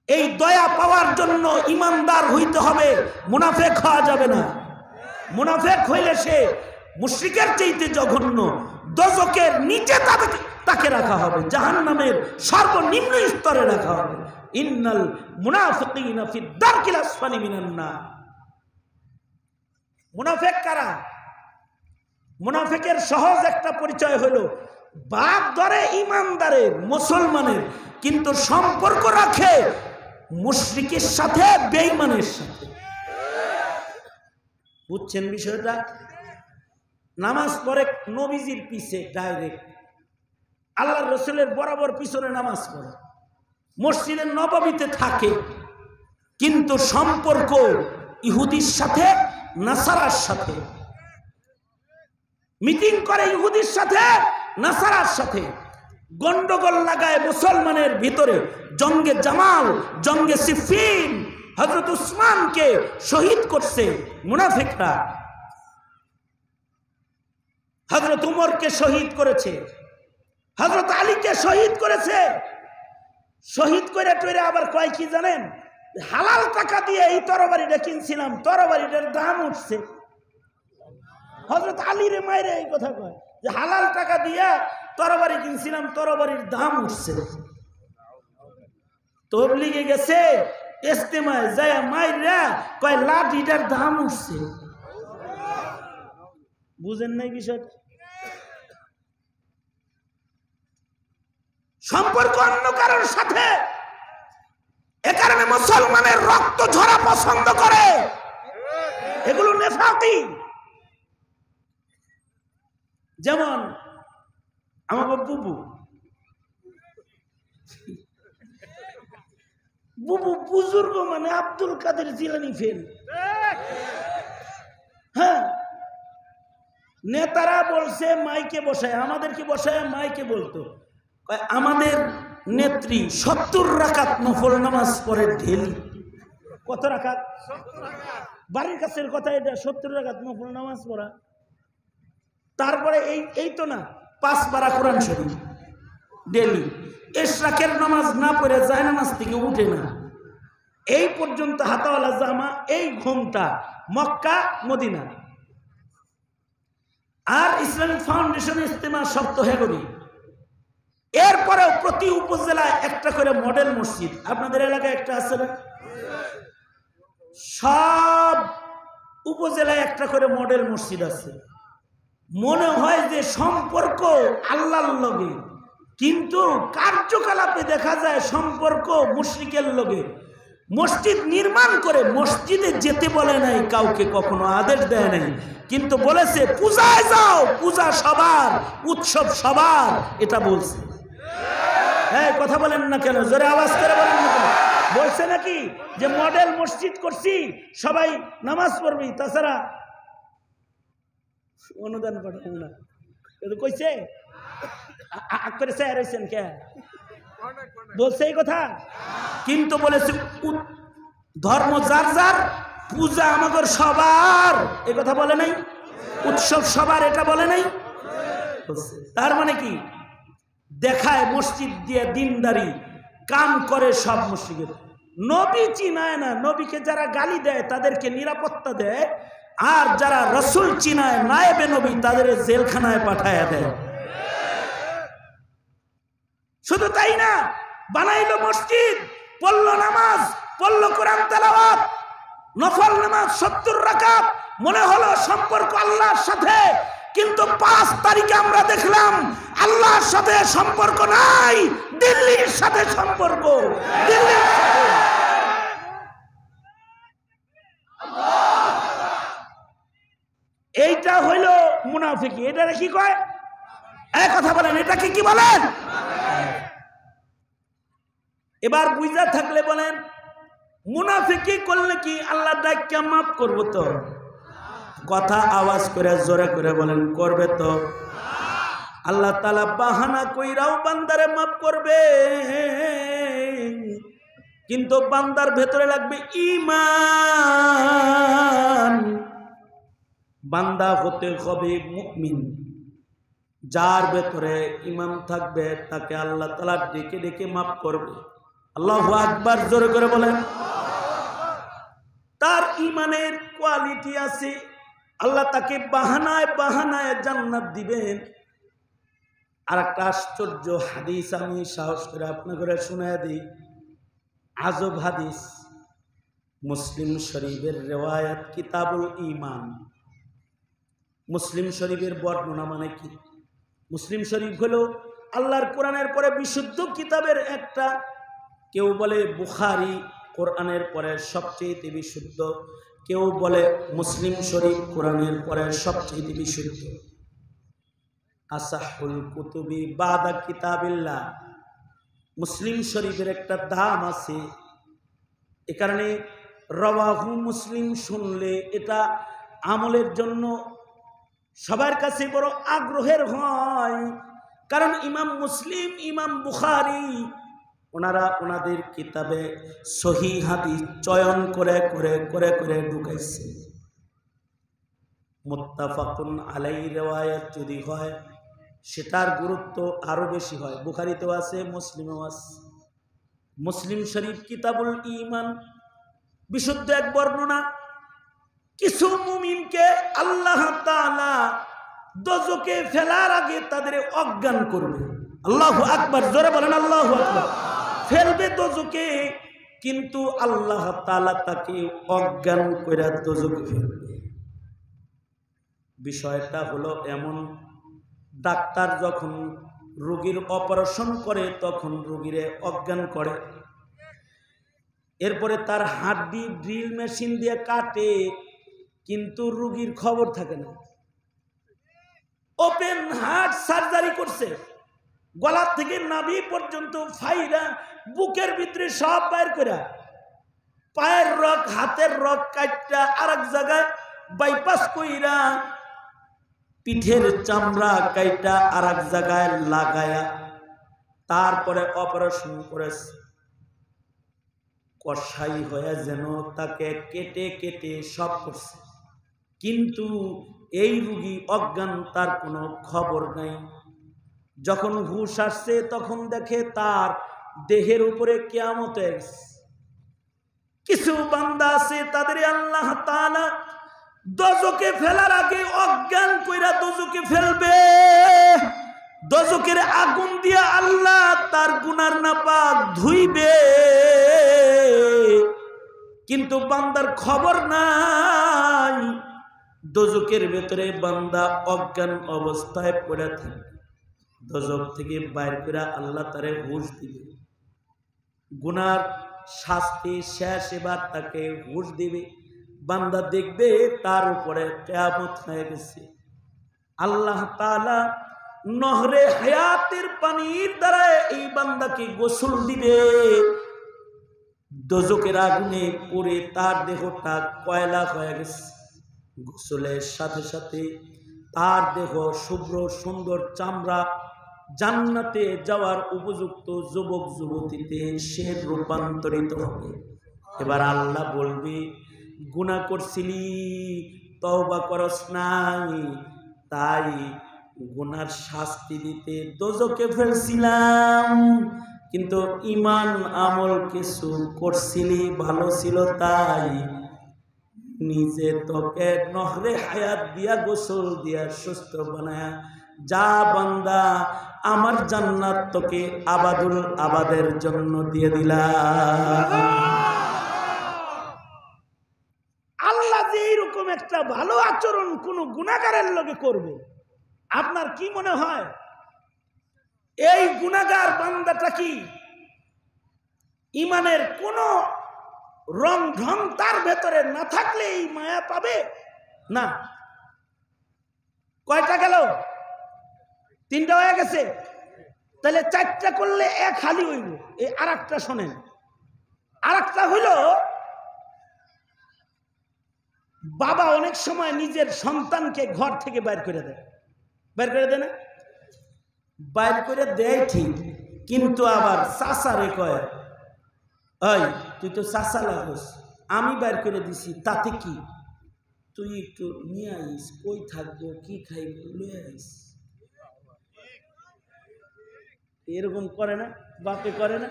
এই দয়া পাওয়ার জন্য ইমানদার হইতে হবে, মুনাফিক হওয়া যাবে না। মুনাফিক হইলে সে মুশরিকের চাইতে জঘন্য, দোজখের নিচে তাকে রাখা হবে, জাহান্নামের সর্বনিম্ন স্তরে রাখা হবে। ইন্নাল মুনাফিকিনা ফি দারকিল আসফালি মিনান নার। মুনাফিক কারা? মুনাফিকের সহজ একটা পরিচয় হলো, বাপ ধরে ইমানদারের, মুসলমানের, কিন্তু সম্পর্ক রাখে মুশরিকের সাথে, বেঈমানের সাথে। বুঝছেন বিষয়টা? নামাজ পড়ে নবীজির পিছে ডাইরেক্ট, আল্লাহর রাসূলের বরাবর পিছনে নামাজ পড়ে, মসজিদে নববীতে থাকে, কিন্তু সম্পর্ক ইহুদির সাথে, নাসারার সাথে। মিটিং করে ইহুদির সাথে, নাসারার সাথে, গন্ডগোল লাগায় মুসলমানের ভিতরে। জঙ্গে জামাল, জঙ্গে সিফিন, হযরত উসমানকে শহীদ করছে মুনাফিকরা, হযরত উমরকে শহীদ করেছে, হযরত আলীকে শহীদ করেছে। শহীদ করে টইরে আবার কয় কি জানেন? হালাল টাকা দিয়ে এই তরবারিটা কিনছিলাম, তরবারিটার দাম উঠছে। হযরত আলীর মায়ের এই কথা কয় যে হালাল টাকা দিয়ে তরবারি কিনছিলাম, তরবারির দাম উঠছে। তবলিগে গেছে, ইস্তেমায় যায় মাইরা কয় লাঠিটার দাম উঠছে। বুঝেন নাই বিষয়টা? সম্পর্ক অন্য কারোর সাথে, এ কারণে মুসলমানের রক্ত ঝরা পছন্দ করে, এগুলো নেফাকি। যেমন আমার বুবু, বুজুর্গ মানে আব্দুল কাদের জিলানী ফেল। হ্যাঁ, নেতারা বলছে মাইকে বসায়, আমাদেরকে বসায় মাইকে বলতো আমাদের নেত্রী 70 রাকাত নফল নামাজ পড়ে ঢেলি। কত রাকাত? বাড়ির কাছের কথা এটা, 70 রাকাত নফল নামাজ পড়া। তারপরে এই তো না, 5 পারা কোরআন শরীফ ডেলি। ইশরাকের নামাজ না পড়ে যায় নামাজ থেকে উঠে না। এই পর্যন্ত হাতাওয়ালা জামা, এই ঘোমটা, মক্কা মদিনা। আর ইসলামিক ফাউন্ডেশন ইস্তেমা শর্ত হেগরি। এরপরেও প্রতি উপজেলায় একটা করে মডেল মসজিদ। আপনাদের এলাকায় একটা আছে না? সব উপজেলায় একটা করে মডেল মসজিদ আছে। মনে হয় যে সম্পর্ক আল্লাহর লগে, কিন্তু কার্যকলাপে দেখা যায় সম্পর্ক মুশরিকের লগে। মসজিদ নির্মাণ করে মসজিদে যেতে বলে নাই, কাউকে কখনো আদেশ দেয় নাই, কিন্তু বলেছে পূজায় যাও, পূজা সবার, উৎসব সবার, এটা বলছে। হ্যাঁ, কথা বলেন না কেন? জোরে আওয়াজ করে বলেন না কেন? বলছে নাকি যে মডেল মসজিদ করছি, সবাই নামাজ পড়বি, তাছাড়া অনুদান পাঠাবো না। কইছে করে স্যার হয়েছেন কে বলছে এই কথা? কিন্তু বলেছে ধর্ম যার যার, পূজা আমাদের সবার, এ কথা বলে নাই। উৎসব সবার, এটা বলে নাই। তার মানে কি দেখায় মসজিদ দিয়ে দিনদারি কাম করে সব মসজিদের। নবী চিনায় না, নবীকে যারা গালি দেয় তাদেরকে নিরাপত্তা দেয়, আর যারা রসুল চিনায় নায়েবে নবী তাদের জেলখানায় পাঠায় দেয়। শুধু তাই না, বানাইলো মসজিদ, পড়লো নামাজ, পড়লো কোরআন তেলাওয়াত, নফল নামাজ 70 রাকাত। মনে হলো সম্পর্ক আল্লাহর সাথে, কিন্তু 5 তারিখে আমরা দেখলাম আল্লাহর সাথে সম্পর্ক নাই, দিল্লির সাথে সম্পর্ক। দিল্লির সাথে এইটা হইল মুনাফিকি। এটা কি কয়? এক কথা বলেন, এটা কি বলেন? এবার বুঝা থাকলে বলেন, মুনাফিকি করলে কি আল্লাহ ডাক্কা মাফ করবো তো? কথা আওয়াজ করে জোরে করে বলেন, করবে তো? আল্লাহ তাআলা বাহানা কইরাও বান্দারে মাফ করবে, কিন্তু বান্দার ভেতরে লাগবে ঈমান। বান্দা হতে হবে মুমিন। যার ভেতরে ঈমান থাকবে তাকে আল্লাহ তাআলা ডেকে ডেকে মাফ করবে। আল্লাহু আকবার, জোরে করে বলেন। তার ঈমানের কোয়ালিটি আছে, আল্লাহ তাকে বাহানায় বাহানায় জান্নাত দিবেন। আর একটা আশ্চর্য হাদিস আমি সাহস করে আপনাদের শোনায় দিই, আজব হাদিস। মুসলিম শরীফের রিওয়ায়াত, কিতাবুল ঈমান। মুসলিম শরীফের বর্ণনা মানে কি? মুসলিম শরীফ হলো আল্লাহর কোরআনের পরে বিশুদ্ধ কিতাবের একটা। কেউ বলে বুখারী কোরআনের পরে সবচেয়ে বিশুদ্ধ, কেউ বলে মুসলিম শরীফ কোরআনের পরে সবচেয়ে বিশুদ্ধ। আসাহুল কুতুবি বাদা কিতাবিল্লাহ। মুসলিম শরীফের একটা দাম আছে, এ কারণে রাওয়াহু মুসলিম শুনলে এটা আমলের জন্য সবার কাছে বড় আগ্রহের হয়। কারণ ইমাম মুসলিম, ইমাম বুখারী ওনারা ওনাদের কিতাবে সহিহ হাদিস চয়ন করে করে করে করে ঢুকাইছে। মুত্তাফাকুন আলাইহি রিওয়ায়াত যদি হয় সেটার গুরুত্ব আরো বেশি হয়। বুখারীতেও আছে, মুসলিমেও আছে। মুসলিম শরীফ কিতাবুল ঈমান, বিশুদ্ধ এক বর্ণনা। কিছু মুমিনকে আল্লাহ তাআলা দোজখে ফেলার আগে তাদের অজ্ঞান করবে। আল্লাহু আকবার, জোরে বলেন আল্লাহু আকবার। ফেলবে দোজখে, কিন্তু আল্লাহ তাআলা তাকে অজ্ঞান করে দোজখে ফেলবে। বিষয়টা হলো এমন, ডাক্তার যখন রোগীর অপারেশন করে তখন রোগীরে অজ্ঞান করে, এরপরে তার হাড্ডি ড্রিল মেশিন দিয়ে কাটে, কিন্তু রোগীর খবর থাকে না। ওপেন হার্ট সার্জারি করছে, গলার থেকে নাভি পর্যন্ত ফাইরা বুকের ভিতরে সব বাইর করে, পায়ের রক হাতের রক কাটটা আরেক জায়গায় বাইপাস কইরা, পিঠের চামড়া কাইটা আরেক জায়গায় লাগায়া তারপরে অপারেশন করেছে। কসাই হয়ে যেন তাকে কেটে কেটে সব করছে, কিন্তু এই রোগী অজ্ঞান, তার কোনো খবর নাই। যখন হুঁশ আসছে তখন দেখে তার দেহের উপরে কিয়ামত হয়ে গেছে। কিছু বান্দা আছে তাদের আল্লাহ তাআলা দোজখে ফেলার আগে অজ্ঞান কইরা দোজখে ফেলবে, দোজখের আগুন দিয়া আল্লাহ তার গুনার নাপাক ধুইবে, কিন্তু বান্দার খবর নাই। দোজখের ভেতরে বান্দা অজ্ঞান অবস্থায় পড়ে থাকে, দোজখ থেকে বাইর করে আল্লাহ তারে হুঁশ দিবে, গুনার শাস্তি শেষ, এবার তাকে হুঁশ দিবে। বান্দা দেখবে তার উপরে কিয়ামত হয়ে গেছে। আল্লাহ তাআলা নহরে হায়াতের পানির দ্বারা এই বান্দাকে গোসল দিবে। দোজখের আগুনে পুড়ে তার দেহটা কয়লা হয়ে গেছে। গোসলের সাথে সাথে তার দেহ শুভ্র সুন্দর চামড়া জান্নাতে যাওয়ার উপযুক্ত যুবক যুবতীতে সে রূপান্তরিত হবে। এবার আল্লাহ বলবে, গুনাহ করছিলি, তওবা করস নাই, তাই গুনার শাস্তি দিতে দোজখে ফেলছিলাম, কিন্তু ঈমান আমল কিছু করছিলি, ভালো ছিল, তাই নিজে তোকে নহরে হায়াত দিয়া গোসল দিয়া সুস্থ বানায়া যা বান্দা, আমার জান্নাত তোকে আবাদুল আবাদের জন্য দিয়ে দিলাম। আল্লাহ যে এইরকম একটা ভালো আচরণ কোন গুনাহগারের লগে করবে, আপনার কি মনে হয় এই গুনাহগার বান্দাটা কি ঈমানের কোন রং ঢং তার ভেতরে না থাকলে এই মায়া পাবে না? কয়টা গেল? 3টা হয়ে গেছে, তাহলে 4টা করলে এক খালি হইল। এই আরেকটা শোনেন, আরেকটা হইল বাবা অনেক সময় নিজের সন্তানকে ঘর থেকে বাইর করে দেয়, বাইর করে দেয় না? বাইর করে দেয় ঠিক, কিন্তু আবার চাচারে কয়, ওই তুই তো চাচা লাগস, আমি বাইর করে দিছি, তাতে কি, তুই একটু নিয়ে আইস, কই থাকবো, কি খাইব, লয়ে আইস। এরকম করে না? বাপে করে না?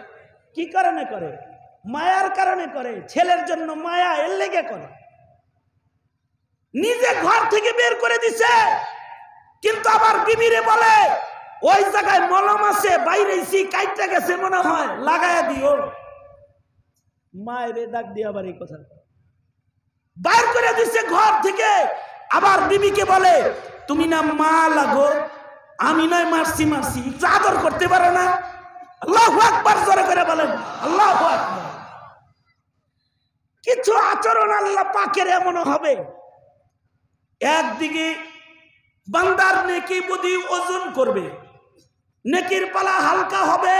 কি কারণে করে? মায়ার কারণে করে, ছেলের জন্য মায়া, এর লেগে করে। নিজে ঘর থেকে বের করে দিছে, কিন্তু আবার বিবিরে বলে ওই জায়গায় মলম আছে, বাইরে কাইটা গেছে মনে হয়, লাগায়া দিও। মায়ের ডাক দিয়ে আবার এই কথা বাইর করে দিছে ঘর থেকে, আবার বিবিকে বলে তুমি না মা লাগো, আমি নয় মারছি মারছি, একটু আদর করতে পারো না? আল্লাহু আকবার জোরে করে বলেন, আল্লাহু আকবার। কিছু আচরণ আল্লাহ পাকের এমন হবে, একদিকে বান্দার নেকি বুদ্ধি ওজন করবে, নেকির পালা হালকা হবে,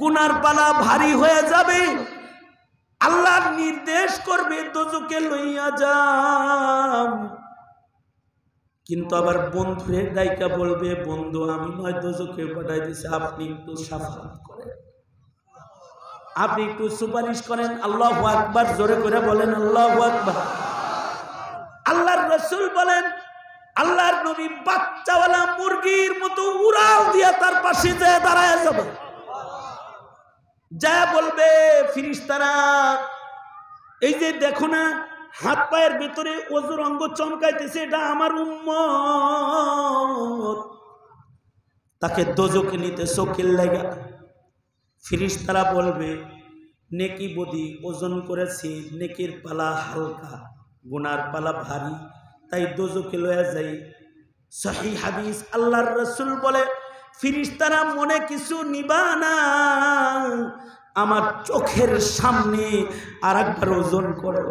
গুনার পালা ভারী হয়ে যাবে। আল্লাহর নির্দেশ করবে দোজখে লইয়া যান, কিন্তু আবার বন্ধুরে ডাইকা বলবে, বন্ধু আমি নয় দোজখে পাঠাই দিছি, আপনি একটু শাফাআত করেন, আপনি একটু সুপারিশ করেন। আল্লাহু আকবার জোরে করে বলেন, আল্লাহু আকবার। আল্লাহর রাসূল বলেন, আল্লাহর নবী বাচ্চাওয়ালা মুরগির মতো উড়াল দিয়া তার পাশে যেয়ে দাঁড়ায় যাবে, যা বলবে ফেরেশতারা, এই যে দেখো না হাত পায়ের ভিতরে অজুর অঙ্গ চমকাইতেছে, এটা আমার উম্মত, তাকে দোজখে নিতে চোখের লাগা। ফেরেশতারা বলবে নেকি বদি ওজন করেছি, নেকির পালা হালকা, গুনার পালা ভারী, তাই দোজখে লয়া যাই। সহিহ হাদিস, আল্লাহর রাসূল বলে ফেরেশতারা মনে কিছু নিবা না, আমার চোখের সামনে আরেকবার ওজন করো,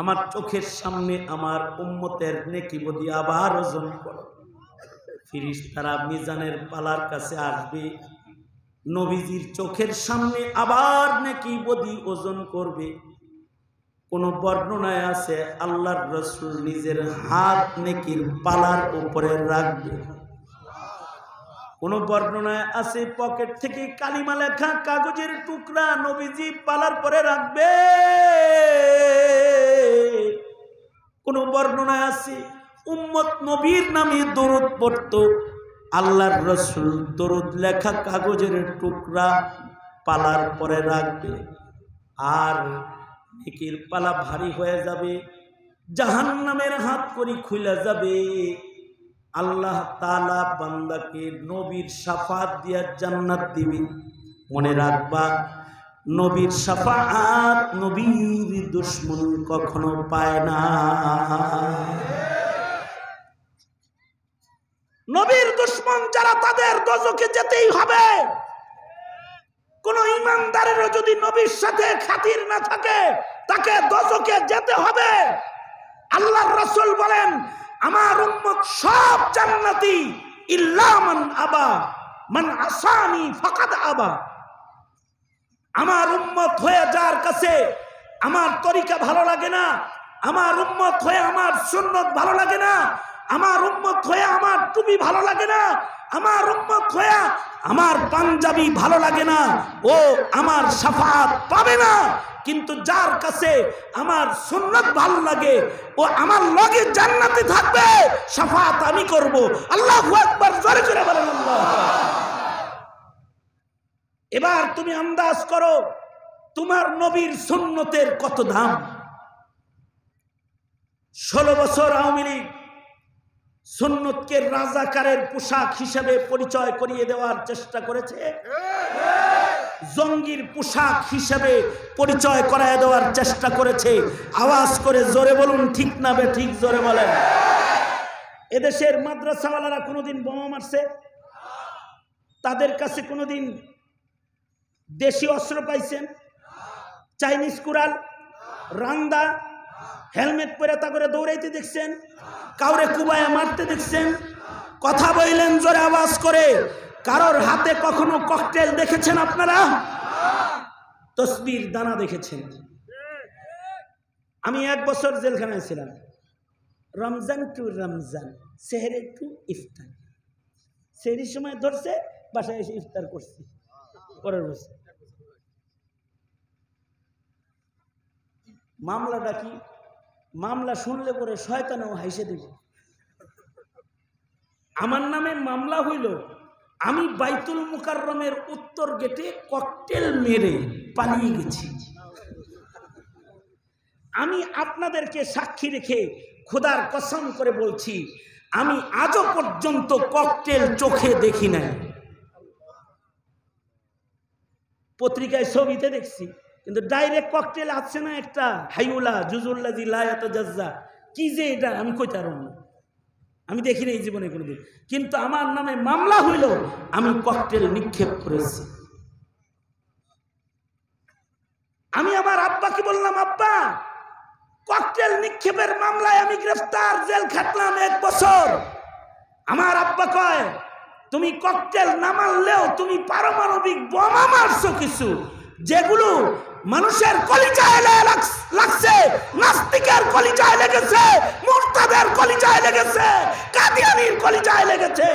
আমার চোখের সামনে আমার উম্মতের নেকি বদি আবার ওজন করো। ফেরেশতারা মিজানের পালার কাছে আসবে, নবীজির চোখের সামনে আবার নেকি বদি ওজন করবে। কোন বর্ণনায় আছে আল্লাহর রাসূল নিজের হাত নেকির পালার উপরে রাখবে। কোন বর্ণনায় আছে পকেট থেকে কালিমা লেখা কাগজের টুকরা নবীজি পালার পরে রাখবে। কোন বর্ণনায় আছে উম্মত নবীর নামে দরুদ পড়তো, আল্লাহর রাসূল দরুদ লেখা কাগজের টুকরা পালার পরে রাখবে। আর নেকির পালা ভারী হয়ে যাবে, জাহান্নামের হাত করি খুলে যাবে। আল্লাহ তাআলা বান্দাকে নবীর শাফাত দিয়া জান্নাত দিবেন। মনে রাখবা, নবীর শাফাত নবীর দুশমন কখনো পায় না। নবীর দুশমন যারা তাদের দোজখে যেতেই হবে। কোন ইমানদারেরও যদি নবীর সাথে খাতির না থাকে তাকে দোজখে যেতে হবে। আল্লাহর রাসূল বলেন আমার উম্মত সব জান্নাতি ইল্লা মান আবা মান আসানি ফাকাদ আবা। আমার উম্মত হয়ে যার কাছে আমার তরিকা ভালো লাগে না, আমার উম্মত হয়ে আমার সুন্নত ভালো লাগে না, আমার উম্মত হয়ে আমার টুপি ভালো লাগে না, আমার উম্মত হয়ে আমার পাঞ্জাবি ভালো লাগে না, ও আমার শাফাত পাবে না। কিন্তু যার কাছে আমার সুন্নাত ভালো লাগে ও আমার লগে জান্নাতে থাকবে, শাফাত আমি করব। আল্লাহু আকবার, জোরে জোরে বলেন আল্লাহ। এবার তুমি আন্দাজ করো তোমার নবীর সুন্নতের কত দাম। 16 বছর আওয়ামী লীগ সুন্নতকে রাজাকারের পোশাক হিসেবে পরিচয় করিয়ে দেওয়ার চেষ্টা করেছে, জঙ্গির পোশাক হিসেবে পরিচয় করায় দেওয়ার চেষ্টা করেছে। আওয়াজ করে জোরে বলুন ঠিক না বে ঠিক, জোরে বলেন। এদেশের মাদ্রাসাওয়ালারা কোনোদিন বোমা মারছে? তাদের কাছে কোনোদিন দেশি অস্ত্র পাইছেন? চাইনিজ কুড়াল, রান্দা, হেলমেট পরে তা করে দৌড়াইতে দেখছেন? কাউরে কুবায়া মারতে দেখছেন? কথা বললেন জোরে আওয়াজ করে। কারোর হাতে কখনো ককটেল দেখেছেন আপনারা? তসবির দানা দেখেছেন? আমি 1 বছর জেলখানায় ছিলাম, রমজান টু রমজান, সেহরে টু ইফতার। সেহরির সময় ধরছে, বাসায় এসে ইফতার করছি পরের বছর। মামলাটা কি? মামলা শুনলে পরে শয়তানও হাসে দিবে। আমার নামে মামলা হইল, আমি বাইতুল মুকাররমের উত্তর গেটে ককটেল মেরে পালিয়ে গেছি। আমি আপনাদেরকে সাক্ষী রেখে খোদার কসম করে বলছি, আমি আজও পর্যন্ত ককটেল চোখে দেখি নাই। পত্রিকায় ছবিতে দেখছি, কিন্তু ডাইরেক্ট ককটেল আছে না একটা, হাইউলা জুজুল্লাজি লা ইয়াতাজাজ্জা, কি যে এটা আমি কইতে পারব না, আমি দেখি নাই জীবনে কোনোদিন। কিন্তু আমার নামে মামলা হইল, আমি ককটেল নিক্ষেপ করেছি। আমি আমার আব্বাকে বললাম, আব্বা ককটেল নিক্ষেপের মামলায় আমি গ্রেফতার, জেল খাটলাম 1 বছর। আমার আব্বা কয়, তুমি ককটেল না মারলেও তুমি পারমাণবিক বোমা মারছো কিছু, যেগুলো মানুষের কলিজায় লাগছে, নাস্তিকের কলিজায় লেগেছে, মুরতাদের কলিজায় লেগেছে, কাদিয়ানীর কলিজায় লেগেছে।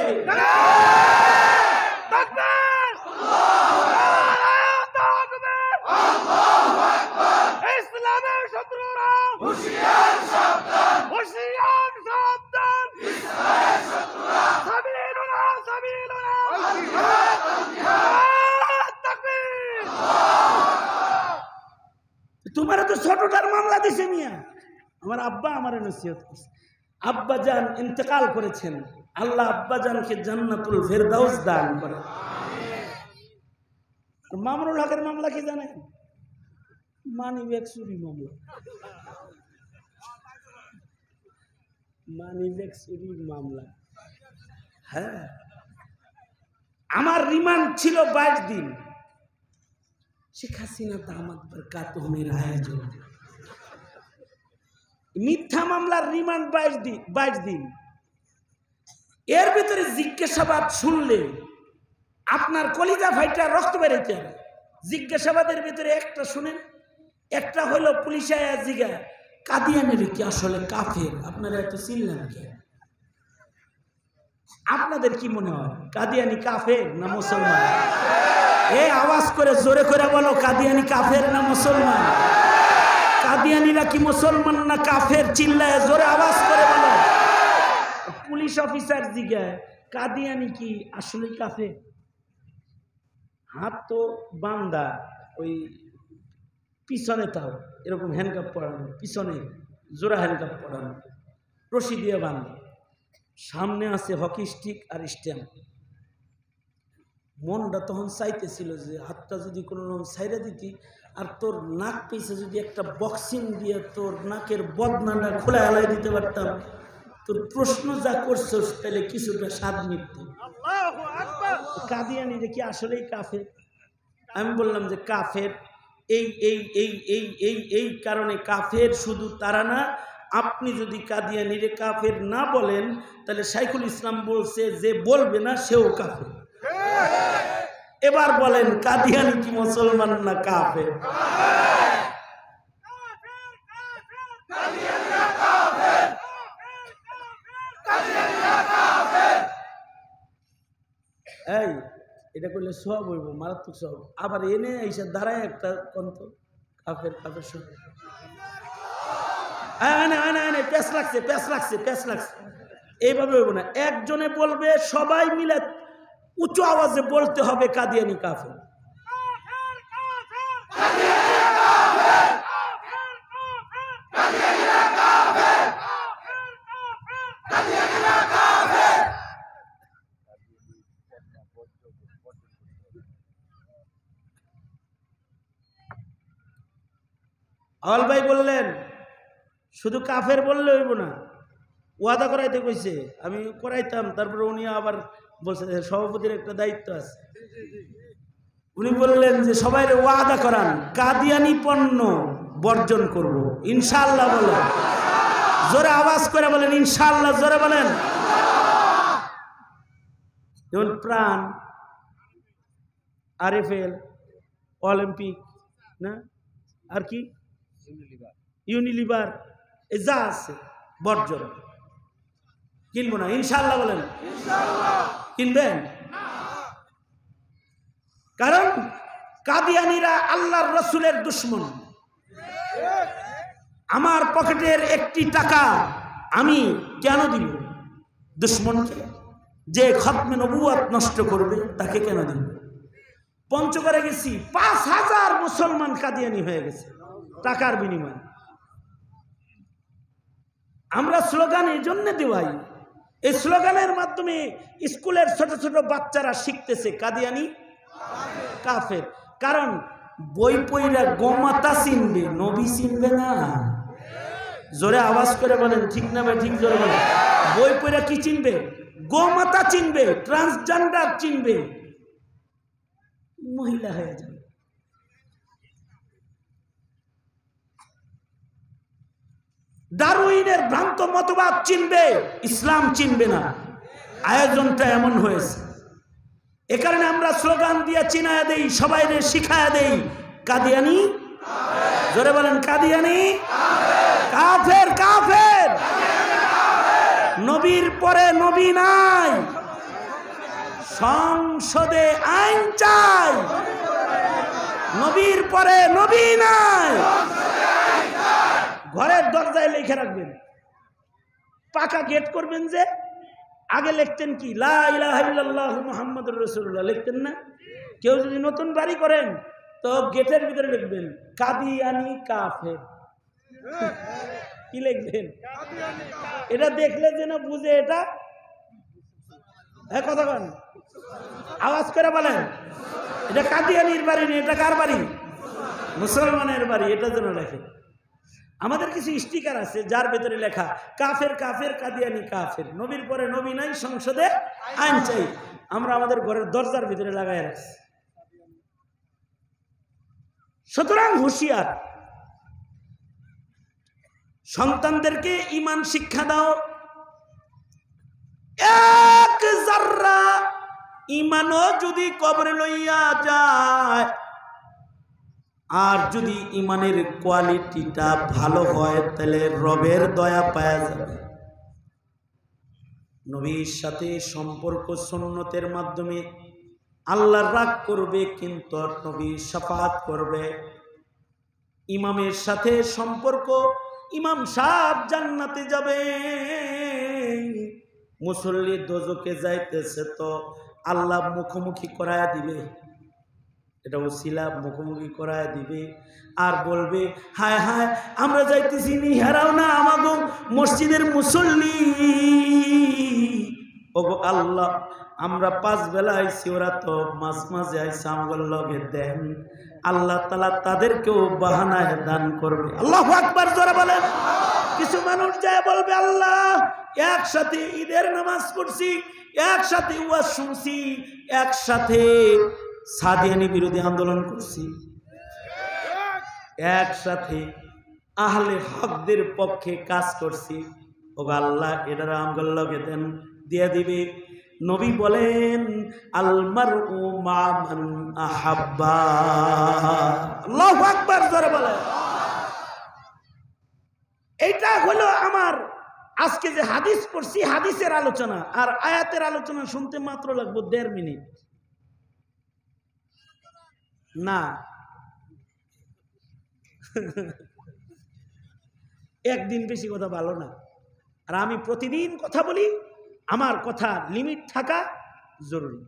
ইসলামের শত্রুরা হুঁশিয়ার সাবধান, হুঁশিয়ার সাবধান, ইসলামের শত্রুরা সাবিলুনা সাবিলুনা, জিহাদ জিহাদ, তাকবীর। তোমার তো ছোটটার মামলা দিছে মিয়া। আমার আব্বা আমার নসিহত করছে। আব্বা জান ইন্তেকাল করেছেন, আল্লাহ আব্বা জানকে জান্নাতুল ফেরদাউস দান করেন। মামুনুল হকের মামলা কি জানেন? মানি ব্যাগ চুরি মামলা, মানি ব্যাগ চুরি মামলা। হ্যাঁ, আমার রিমান্ড ছিল 22 দিন। শেখ হাসিনা দামাত বরকাতুহুমের আয়োজন, মিথ্যা মামলার রিমান্ড 22 দিন। এর ভিতরে জিজ্ঞাসাবাদ শুনলে আপনার কলিজা ফাইটা রক্ত বেরোতে হবে। জিজ্ঞাসাবাদের ভিতরে একটা শুনেন, একটা হলো পুলিশে জিজ্ঞা কাদিয়ানির কি আসলে কাফের, আপনারা এত চিনলেন কে? আপনাদের কি মনে হয় কাদিয়ানি কাফের না মুসলমান? এই আওয়াজ করে জোরে করে বলো, কাদিয়ানি কাফের না মুসলমান? কাদিয়ানিরা কি মুসলমান না কাফের? চিল্লায় জোরে আওয়াজ করে বলো। পুলিশ অফিসার জিজ্ঞাসা কাদিয়ানি কি আসলে কাফের? হাত তো বান্দা, ওই পিছনে তাও এরকম হ্যান্ডকাপ পরানো, পিছনে জোড়া হ্যান্ডকাপ পরানো, রশি দিয়ে বান্ধা, সামনে আছে হকি স্টিক আর স্ট্যাম্প। মনটা তখন চাইতেছিল যে হাতটা যদি কোনো রকম সাইরা দিতি আর তোর নাক পিছে যদি একটা বক্সিং দিয়ে তোর নাকের বদনাটা খোলা হেলাই দিতে পারতাম, তোর প্রশ্ন যা করছস তাহলে কিছুটা স্বাদ মিটত। কাদিয়ানি দেখি আসলেই কাফের। আমি বললাম যে কাফের এই এই এই এই এই এই কারণে কাফের শুধু তারা না, আপনি যদি কাদিয়ানিরে কাফের না বলেন তাহলে শাইখুল ইসলাম বলছে যে বলবে না সেও কাফের। এবার বলেন কাদিয়ানি কি মুসলমান না কাফের? এই এটা করলে সব হইব, মারাত্মক সব। আবার এনে এসে দাঁড়ায় একটা কন্ত কাফের কাফের সব প্যাস লাগছে প্যাস লাগছে প্যাস লাগছে, এইভাবে হইব না। একজনে বলবে, সবাই মিলে উঁচু আওয়াজে বলতে হবে কাদিয়ানি কাফের। আওয়াল ভাই বললেন শুধু কাফের বললে হইব না, ওয়াদা করাইতে কইছে। আমি করাইতাম, তারপরে উনি আবার বলছে সভাপতির একটা দায়িত্ব আছে। উনি বললেন যে সবাই ওয়াদা করান কাদিয়ানি পণ্য বর্জন করব ইনশাআল্লাহ। বলো জোরে আওয়াজ করে বলেন ইনশাআল্লাহ, জোরে বলেন। যেমন প্রাণ, আরএফএল, অলিম্পিক, না আর কি ইউনিলিভার, এ যা আছে বর্জন, কিনবো না ইনশাআল্লাহ। বলেন কিনবেন? কারণ কাদিয়ানিরা আল্লাহর রসুলের দুশমন। আমার পকেটের একটি টাকা আমি কেন দিব দুশমনকে? যে খতমে নবুয়ত নষ্ট করবে তাকে কেন দিব? পঞ্চগড়ে গেছি, ৫,০০০ মুসলমান কাদিয়ানি হয়ে গেছে টাকার বিনিময়ে। আমরা স্লোগান এই জন্য দেওয়াই, এই স্লোগানের মাধ্যমে স্কুলের ছোট ছোট বাচ্চারা শিখতেছে কাদিয়ানি কাফের। কারণ বই পইরা গোমাতা চিনবে, নবী চিনবে না। জোরে আওয়াজ করে বলেন ঠিক না ভাই? ঠিক জোরে বলেন। বই পইরা কি চিনবে? গোমাতা চিনবে, ট্রান্সজেন্ডার চিনবে, মহিলা হয়ে যাবে। ডারউইনের ভ্রান্ত মতবাদ চিনবে, ইসলাম চিনবে না। আয়োজনটা এমন হয়েছে। এ কারণে আমরা স্লোগান দিয়ে চিনায়া দেই, সবাই শিখায়া দেই কাদিয়ানি। জোরে বলেন কাদিয়ানি কাফের, কাফের। নবীর পরে নবী নাই, সংসদে আইন চাই। নবীর পরে নবী নাই। ঘরের দরজায় লিখে রাখবেন, পাকা গেট করবেন যে আগে লিখতেন কি লা ইলাহা ইল্লাল্লাহু মুহাম্মাদুর রাসূলুল্লাহ, লিখতেন না? কেউ যদি নতুন বাড়ি করেন তো গেটের ভিতরে লিখবেন কাদিয়ানি কাফের। কি লিখবেন? এটা দেখলে যেন বুঝে এটা কথা বলেন, আওয়াজ করে বলেন এটা কাদিয়ানির বাড়ি নেই, এটা কার বাড়ি? মুসলমানের বাড়ি। এটা যেন লেখে। আমাদের কিছু স্টিকার আছে যার ভেতরে লেখা কাফের, কাফের, কাদিয়ানি কাফের, নবীর পরে নবী নাই, সংসদে আইন চাই। আমরা আমাদের ঘরের দরজার ভিতরে লাগাই রাখছি। সুতরাং হুঁশিয়ার, সন্তানদেরকে ঈমান শিক্ষা দাও। ইমানও যদি কবরে লইয়া যায়, আর যদি ইমানের কোয়ালিটিটা ভালো হয় তাহলে রবের দয়া পাওয়া যাবে। নবীর সাথে সম্পর্ক সুন্নতের মাধ্যমে আল্লাহ রাগ করবে কিন্তু নবী শাফাত করবে। ইমামের সাথে সম্পর্ক, ইমাম সাহেব জান্নাতে যাবে, মুসল্লি দোজকে যাইতেছে তো আল্লাহ মুখোমুখি করায়া দিবে, এটা ওসিলা মুখোমুখি করায় দিবে আর বলবে হায় হায় আমরা যাইতেছি নি হেরাও না আমাগো মসজিদের মুসল্লি, ওগো আল্লাহ আমরা 5 বেলা আইছি, ওরা তো মাঝ মাঝে আইসা আমাদের লগে দেন, আল্লাহ তাআলা তাদেরকেও বাহানায় দান করবে। আল্লাহু আকবার জোরে বলেন। কিছু মানুষ যায় বলবে আল্লাহ একসাথে ঈদের নামাজ পড়ছি, একসাথে ওয়াজ শুনছি, একসাথে সাদিয়ানি বিরোধী আন্দোলন করছি, একসাথে আহলে হকদের পক্ষে কাজ করছি, ও আল্লাহ এটার আমগল লগে দেন, দিয়ে দিবে। নবী বলেন আল মারউ মা মান আহাব্বা। আল্লাহু আকবার জোরে বলেন। এইটা হলো আমার আজকে যে হাদিস পড়ছি, হাদিসের আলোচনা আর আয়াতের আলোচনা শুনতে মাত্র লাগবে 1.5 মিনিট না, একদিন বেশি কথা ভালো না। আর আমি প্রতিদিন কথা বলি, আমার কথা লিমিট থাকা জরুরি।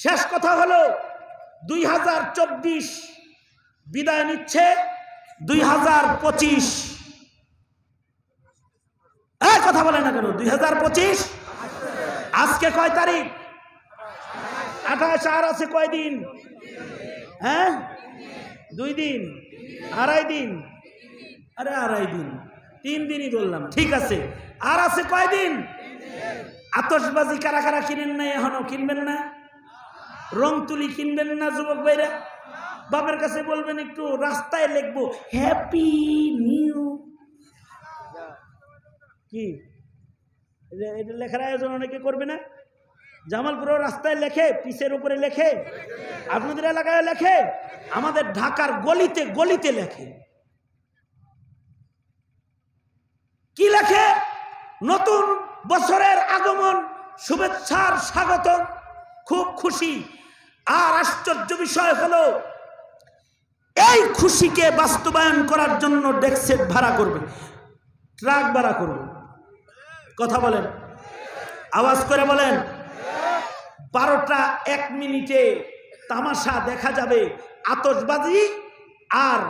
শেষ কথা হলো 2024 বিদায় নিচ্ছে, 2025 কথা বলে না কেন? 2025 আজকে কয় তারিখ? 28। আর আছে কয়দিন? হ্যাঁ 2 দিন, 2.5 দিন, আরে 2.5 দিন, 3 দিনই বললাম, ঠিক আছে। আর আছে কয়দিন? আতশবাজি কারা কারা কিনেন না এখনো? কিনবেন না? রং তুলি কিনবেন না যুবক ভাইরা? বাবার কাছে বলবেন একটু রাস্তায় লিখবো হ্যাপি নিউ, কি এটা লেখার আয়োজন অনেকে করবে না? জামালপুরেও রাস্তায় লেখে, পিসের উপরে লেখে, আপনাদের এলাকায় লেখে, আমাদের ঢাকার গলিতে গলিতে লেখে। কি লেখে? নতুন বছরের আগমন, শুভেচ্ছার স্বাগতম, খুব খুশি। আর আশ্চর্য বিষয় হলো এই খুশিকে বাস্তবায়ন করার জন্য ডেক্সেট ভাড়া করবে, ট্রাক ভাড়া করবে। কথা বলেন, আওয়াজ করে বলেন। 12টা 1 মিনিটে তামাশা দেখা যাবে, আতশবাজি আর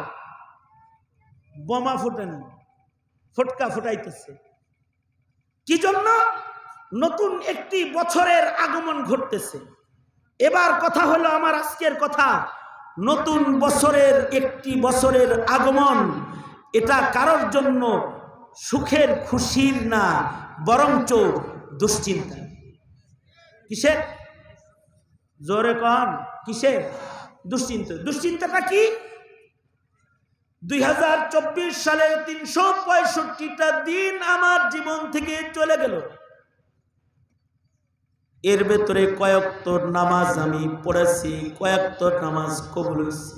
বোমা ফটকা ফুটাইতেছে। কি জন্য? নতুন একটি বছরের আগমন ঘটতেছে। এবার কথা হলো আমার আজকের কথা, নতুন বছরের একটি বছরের আগমন, এটা কারোর জন্য সুখের খুশির না, বরঞ্চ দুশ্চিন্তা। কিসের? জোরে কন, কিসের? দুশ্চিন্তা। দুশ্চিন্তাটা কি? 2024 সালের 365টা দিন আমার জীবন থেকে চলে গেল, এর ভেতরে কয়েকত নামাজ আমি পড়েছি, কয়েকত নামাজ কবুল হয়েছি।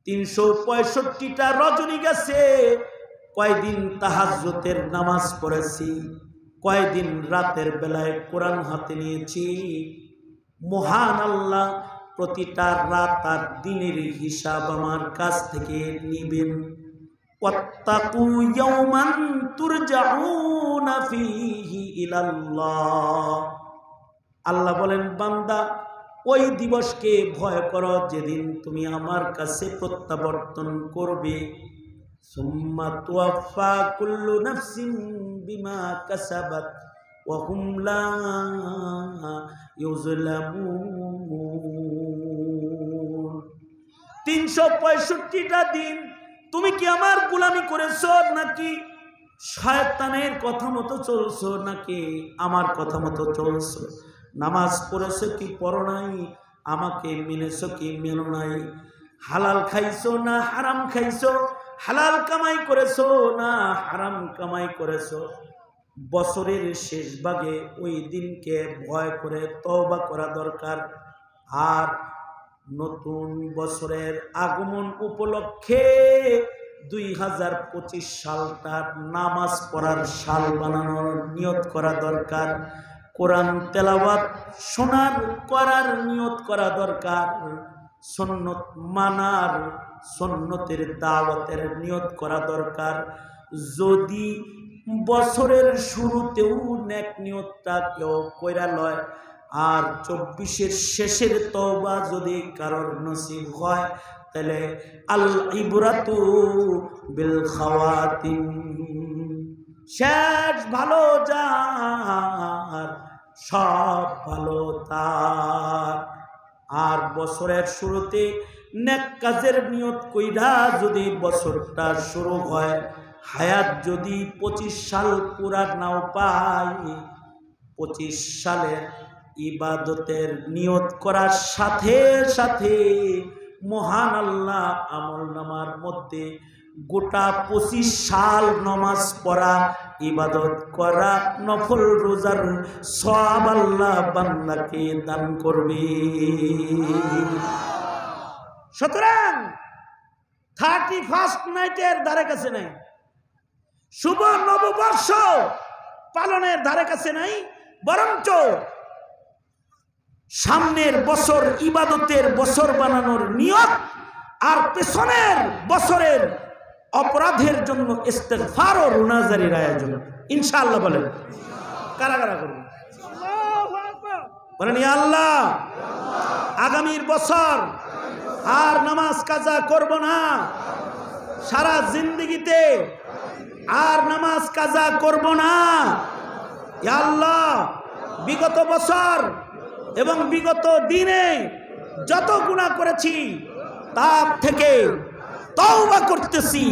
365টা রজনী গেছে, কয়দিন তাহাজ্জুদের নামাজ পড়েছি, কয়দিন রাতের বেলায় কোরআন হাতে নিয়েছি। মহান আল্লাহ প্রতিটা রাত আর দিনের হিসাব আমার কাছ থেকে নিবেন। ওয়াত্তাকু ইয়াওমান তুরজাউনা ফীহি ইলাল্লাহ। আল্লাহ বলেন বান্দা ওই দিবসকে ভয় করো যেদিন তুমি আমার কাছে প্রত্যাবর্তন করবে। সুম্মা তুওয়াফা কুল্লু নাফসিন বিমা কাসাবাত ওয়া হুম লা ইউযলামুন। 365টা দিন তুমি কি আমার গোলামি করেছো, নাকি শয়তানের কথা মতো চলছো, নাকি আমার কথা মতো চলছো? নামাজ পড়েছো কি পড়ো নাই? আমাকে মেনেছো কি মেনো নাই? হালাল খাইছো না হারাম খাইছো? হালাল কামাই করেছো না হারাম কামাই করেছো? বছরের শেষ ভাগে ওই দিনকে ভয় করে তওবা করা দরকার। আর নতুন বছরের আগমন উপলক্ষে 2025 সালটা নামাজ পড়ার সাল বানানোর নিয়ত করা দরকার। কোরআন তেলাওয়াত শোনার করার নিয়ত করা দরকার। সুন্নত মানার, সুন্নতের দাওয়াতের নিয়ত করা দরকার। যদি বছরের শুরুতেও নেক নিয়তটা কেউ কইরা লয়, আর 24-এর শেষের তওবা যদি কারোর নসিব হয়, তাহলে আল ইবরাতু বিল খাওয়াতিম, শেষ ভালো যার সব ভালো তার। আর বছরের শুরুতে নেক কাজের নিয়ত কইরা যদি বছরটা শুরু হয়, হায়াত যদি 25 সাল পুরা নাও পাই, 25 সালের ইবাদতের নিয়ত করার সাথে সাথে মহান আল্লাহ আমলনামার মধ্যে গোটা 25 সাল নামাজ পড়া, ইবাদত করা, নফল রোজার সওয়াব আল্লাহ বান্দাকে দান করবে। সুতরাং 31st নাইটের ধারে কাছে নাই, শুভ নববর্ষ পালনের ধারে কাছে নাই, বরঞ্চ সামনের বছর ইবাদতের বছর বানানোর নিয়ত, আর পেছনের বছরের অপরাধের জন্য ইস্তেগফার ও রুনাজারির আয়োজন ইনশাআল্লাহ। বলেন কারা কারা করবেন? বলেন ইয়া আল্লাহ, আগামীর বছর আর নামাজ কাজা করব না, সারা জিন্দেগিতে আর নামাজ কাজা করব না। ইয়া আল্লাহ, বিগত বছর এবং বিগত দিনে যত গুনাহ করেছি তার থেকে তওবা করতেছি,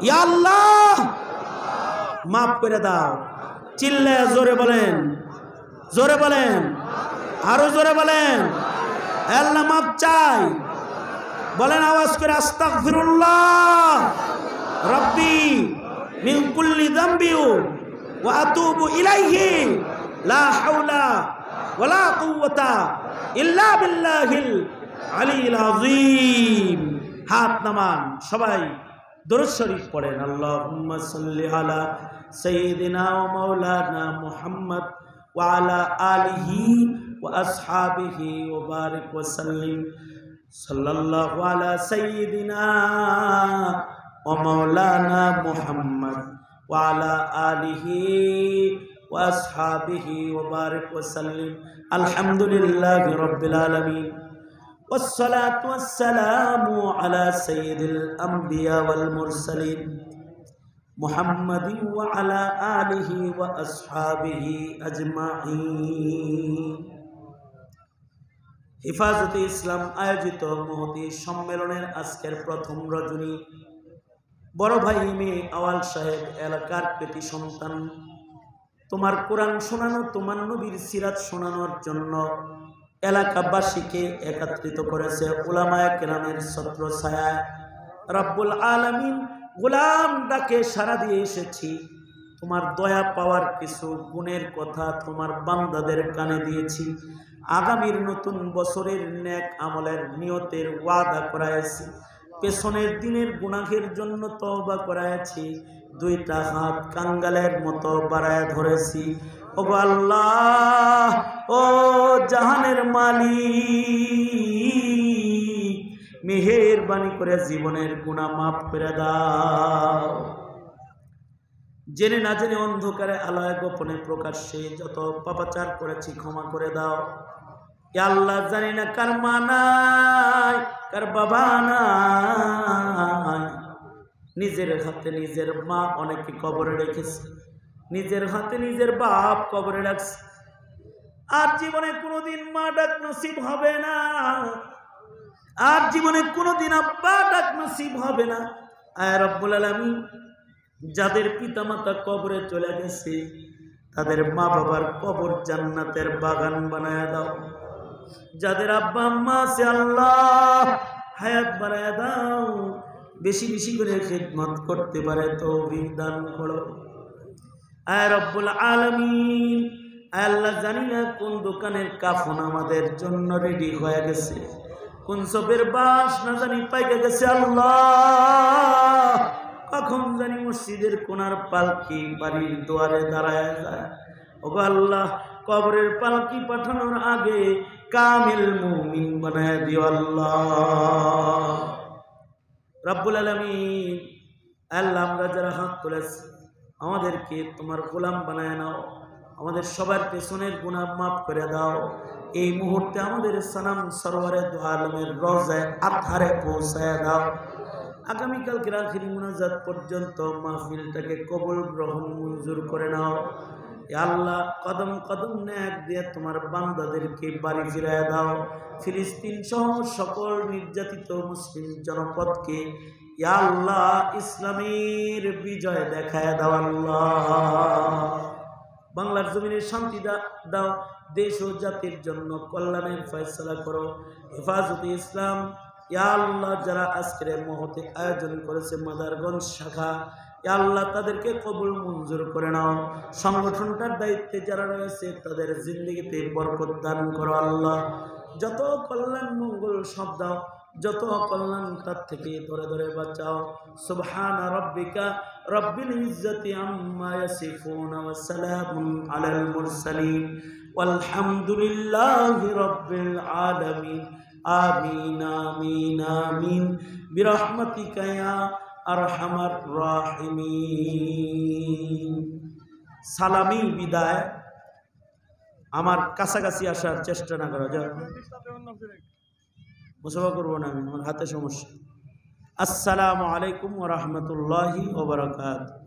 ইয়া আল্লাহ মাফ করে দাও। চিল্লায় জোরে বলেন, জোরে বলেন, আরো জোরে বলেন, আল্লাহ মাফ চাই। বলেন আওয়াজ করে, আস্তাগফিরুল্লাহ রাব্বি মিন কুল্লি যামবি ওয়া আতুবু ইলাইহি লা হাওলা ওয়ালা কুওয়াতা ইল্লা বিল্লাহিল আলিয়্যিল আযীম। হাত নামান, সবাই দরুদ শরীফ পড়েন। আল্লাহুম্মা সাল্লি আলা সাইয়্যিদিনা ওয়া মাওলানা মুহাম্মদ ওয়া আলা আলিহি ওয়া আসহাবিহি ওয়া বারিক ওয়া সাল্লিম। সাল্লাল্লাহু আলা সাইয়্যিদিনা ওয়া মাওলানা মুহাম্মদ ওয়া আলা আলিহি ওয়া আসহাবিহি ওয়া বারিক ওয়া সাল্লিম। আলহামদুলিল্লাহি রাব্বিল আলামিন। والصلاة والسلام على سيد الأنبياء والمرسلين محمد وعلى آله وأصحابه أجمعين। হেফাজতে ইসলাম আয়োজিত মহতী সম্মেলনের আজকের প্রথম রজনী, বড় ভাই মে আওয়াল সাহেব এলাকার পেটি সন্তান, তোমার কোরআন শোনানো, তোমার নবীর সিরাত শোনানোর জন্য এলাকাবাসীকে একত্রিত করেছে উলামায়ে কেরামের ছত্র ছায়ায়। রব্বুল আলামিন গোলাম ডাকে সাড়া দিয়ে এসেছি। তোমার দয়া পাওয়ার কিছু গুণের কথা তোমার বান্দাদের কানে দিয়েছি। আগামীর নতুন বছরের নেক আমলের নিয়তের ওয়াদা করাইছি। পেছনের দিনের গুনাহের জন্য তওবা করাইছি। দুইটা হাত কাঙ্গালের মতো বাড়ায় ধরেছি। ওগো আল্লাহ, ও জাহানের মালিক, মেহেরবানি করে জীবনের গুনাহ মাফ করে দাও। জেনে না জেনে অন্ধকারে আলোয় গোপনে প্রকাশ্যে যত পাপাচার করেছি ক্ষমা করে দাও। ইয়া আল্লাহ, জানি না কার মা নাই, কার বাবা নাই, নিজের হাতে নিজের মা অনেকে কবরে রেখেছে, নিজের হাতে নিজের বাপ কবরে রাখছে। আর জীবনে কোনোদিন মা ডাক নসিব হবে না, আর জীবনে কোনোদিন আব্বা ডাক নসিব হবে না। আয় রব্বুল আলামিন, যাদের পিতামাতা কবরে চলে গেছে তাদের মা বাবার কবর জান্নাতের বাগান বানায় দাও। যাদের আব্বা আম্মা আছে আল্লাহ হায়াত বাড়ায় দাও, বেশি বেশি করে খিদমত করতে পারে তৌফিক দান করো। আয় রব্বুল আলামিন, আল্লাহ জানি না কোন দোকানের কাফন আমাদের জন্য রেডি হয়ে গেছে, কোন সবের বাস না জানি পাইকে গেছে। আল্লাহ, কখন জানি মসজিদের কোনার পালকি বাড়ির দুয়ারে দাঁড়ায় যায়। ওগো আল্লাহ, কবরের পালকি পাঠানোর আগে কামিল মুমিন বানায় দিও আল্লাহ রব্বুল আলামিন। আল্লাহ, আমরা যারা হাত তুলেছি আমাদেরকে তোমার গোলাম বানায় নাও, আমাদের সবার পেছনের গুনাহ মাফ করে দাও। এই মুহূর্তে আমাদের সালাম সরওয়ারে দু আলমের রওজায়ে আতহারে পৌঁছায় দাও। আগামীকালকে আখিরি মুনাজাত পর্যন্ত মাহফিলটাকে কবুল গ্রহণ মঞ্জুর করে নাও। ইয়া আল্লাহ, কদম কদম নেক দিয়ে তোমার বান্দাদেরকে বাড়ি ফিরায় দাও। ফিলিস্তিন সহ সকল নির্যাতিত মুসলিম জনপদকে ইয়া আল্লাহ ইসলামের বিজয় দেখায় দাও। আল্লাহ, বাংলার জমিনে শান্তি দাও, দেশ ও জাতির জন্য কল্যাণের ফয়সালা করো। হেফাজতে ইসলাম ইয়া আল্লাহ, যারা আজকের মহতে আয়োজন করেছে মাদারগঞ্জ শাখা, ইয়া আল্লাহ তাদেরকে কবুল মঞ্জুর করে নাও। সংগঠনটার দায়িত্বে যারা রয়েছে তাদের জিন্দগিতে বরকত দান করো। আল্লাহ, যত কল্যাণ মঙ্গল সব দাও, যত কল্যাণ তার থেকে ধরে ধরে বাঁচাও। সুবহানা রাব্বিকা রব্বিল ইজ্জাতি আম্মা ইয়াসিফুন ওয়া সালামুন আলাল মুরসালিন ওয়ালহামদুলিল্লাহি রাব্বিল আলামিন। আমিন আমিন আমিন বিরহমাতিকা ইয়া আরহামার রাহিমিন। সালামি বিদায়, আমার কাছাকাছি আসার চেষ্টা না করা যায়, মুসাফা করবো না আমি, আমার হাতে সমস্যা। আসসালামু আলাইকুম ওয়া রাহমাতুল্লাহি ওয়া বারাকাতুহু।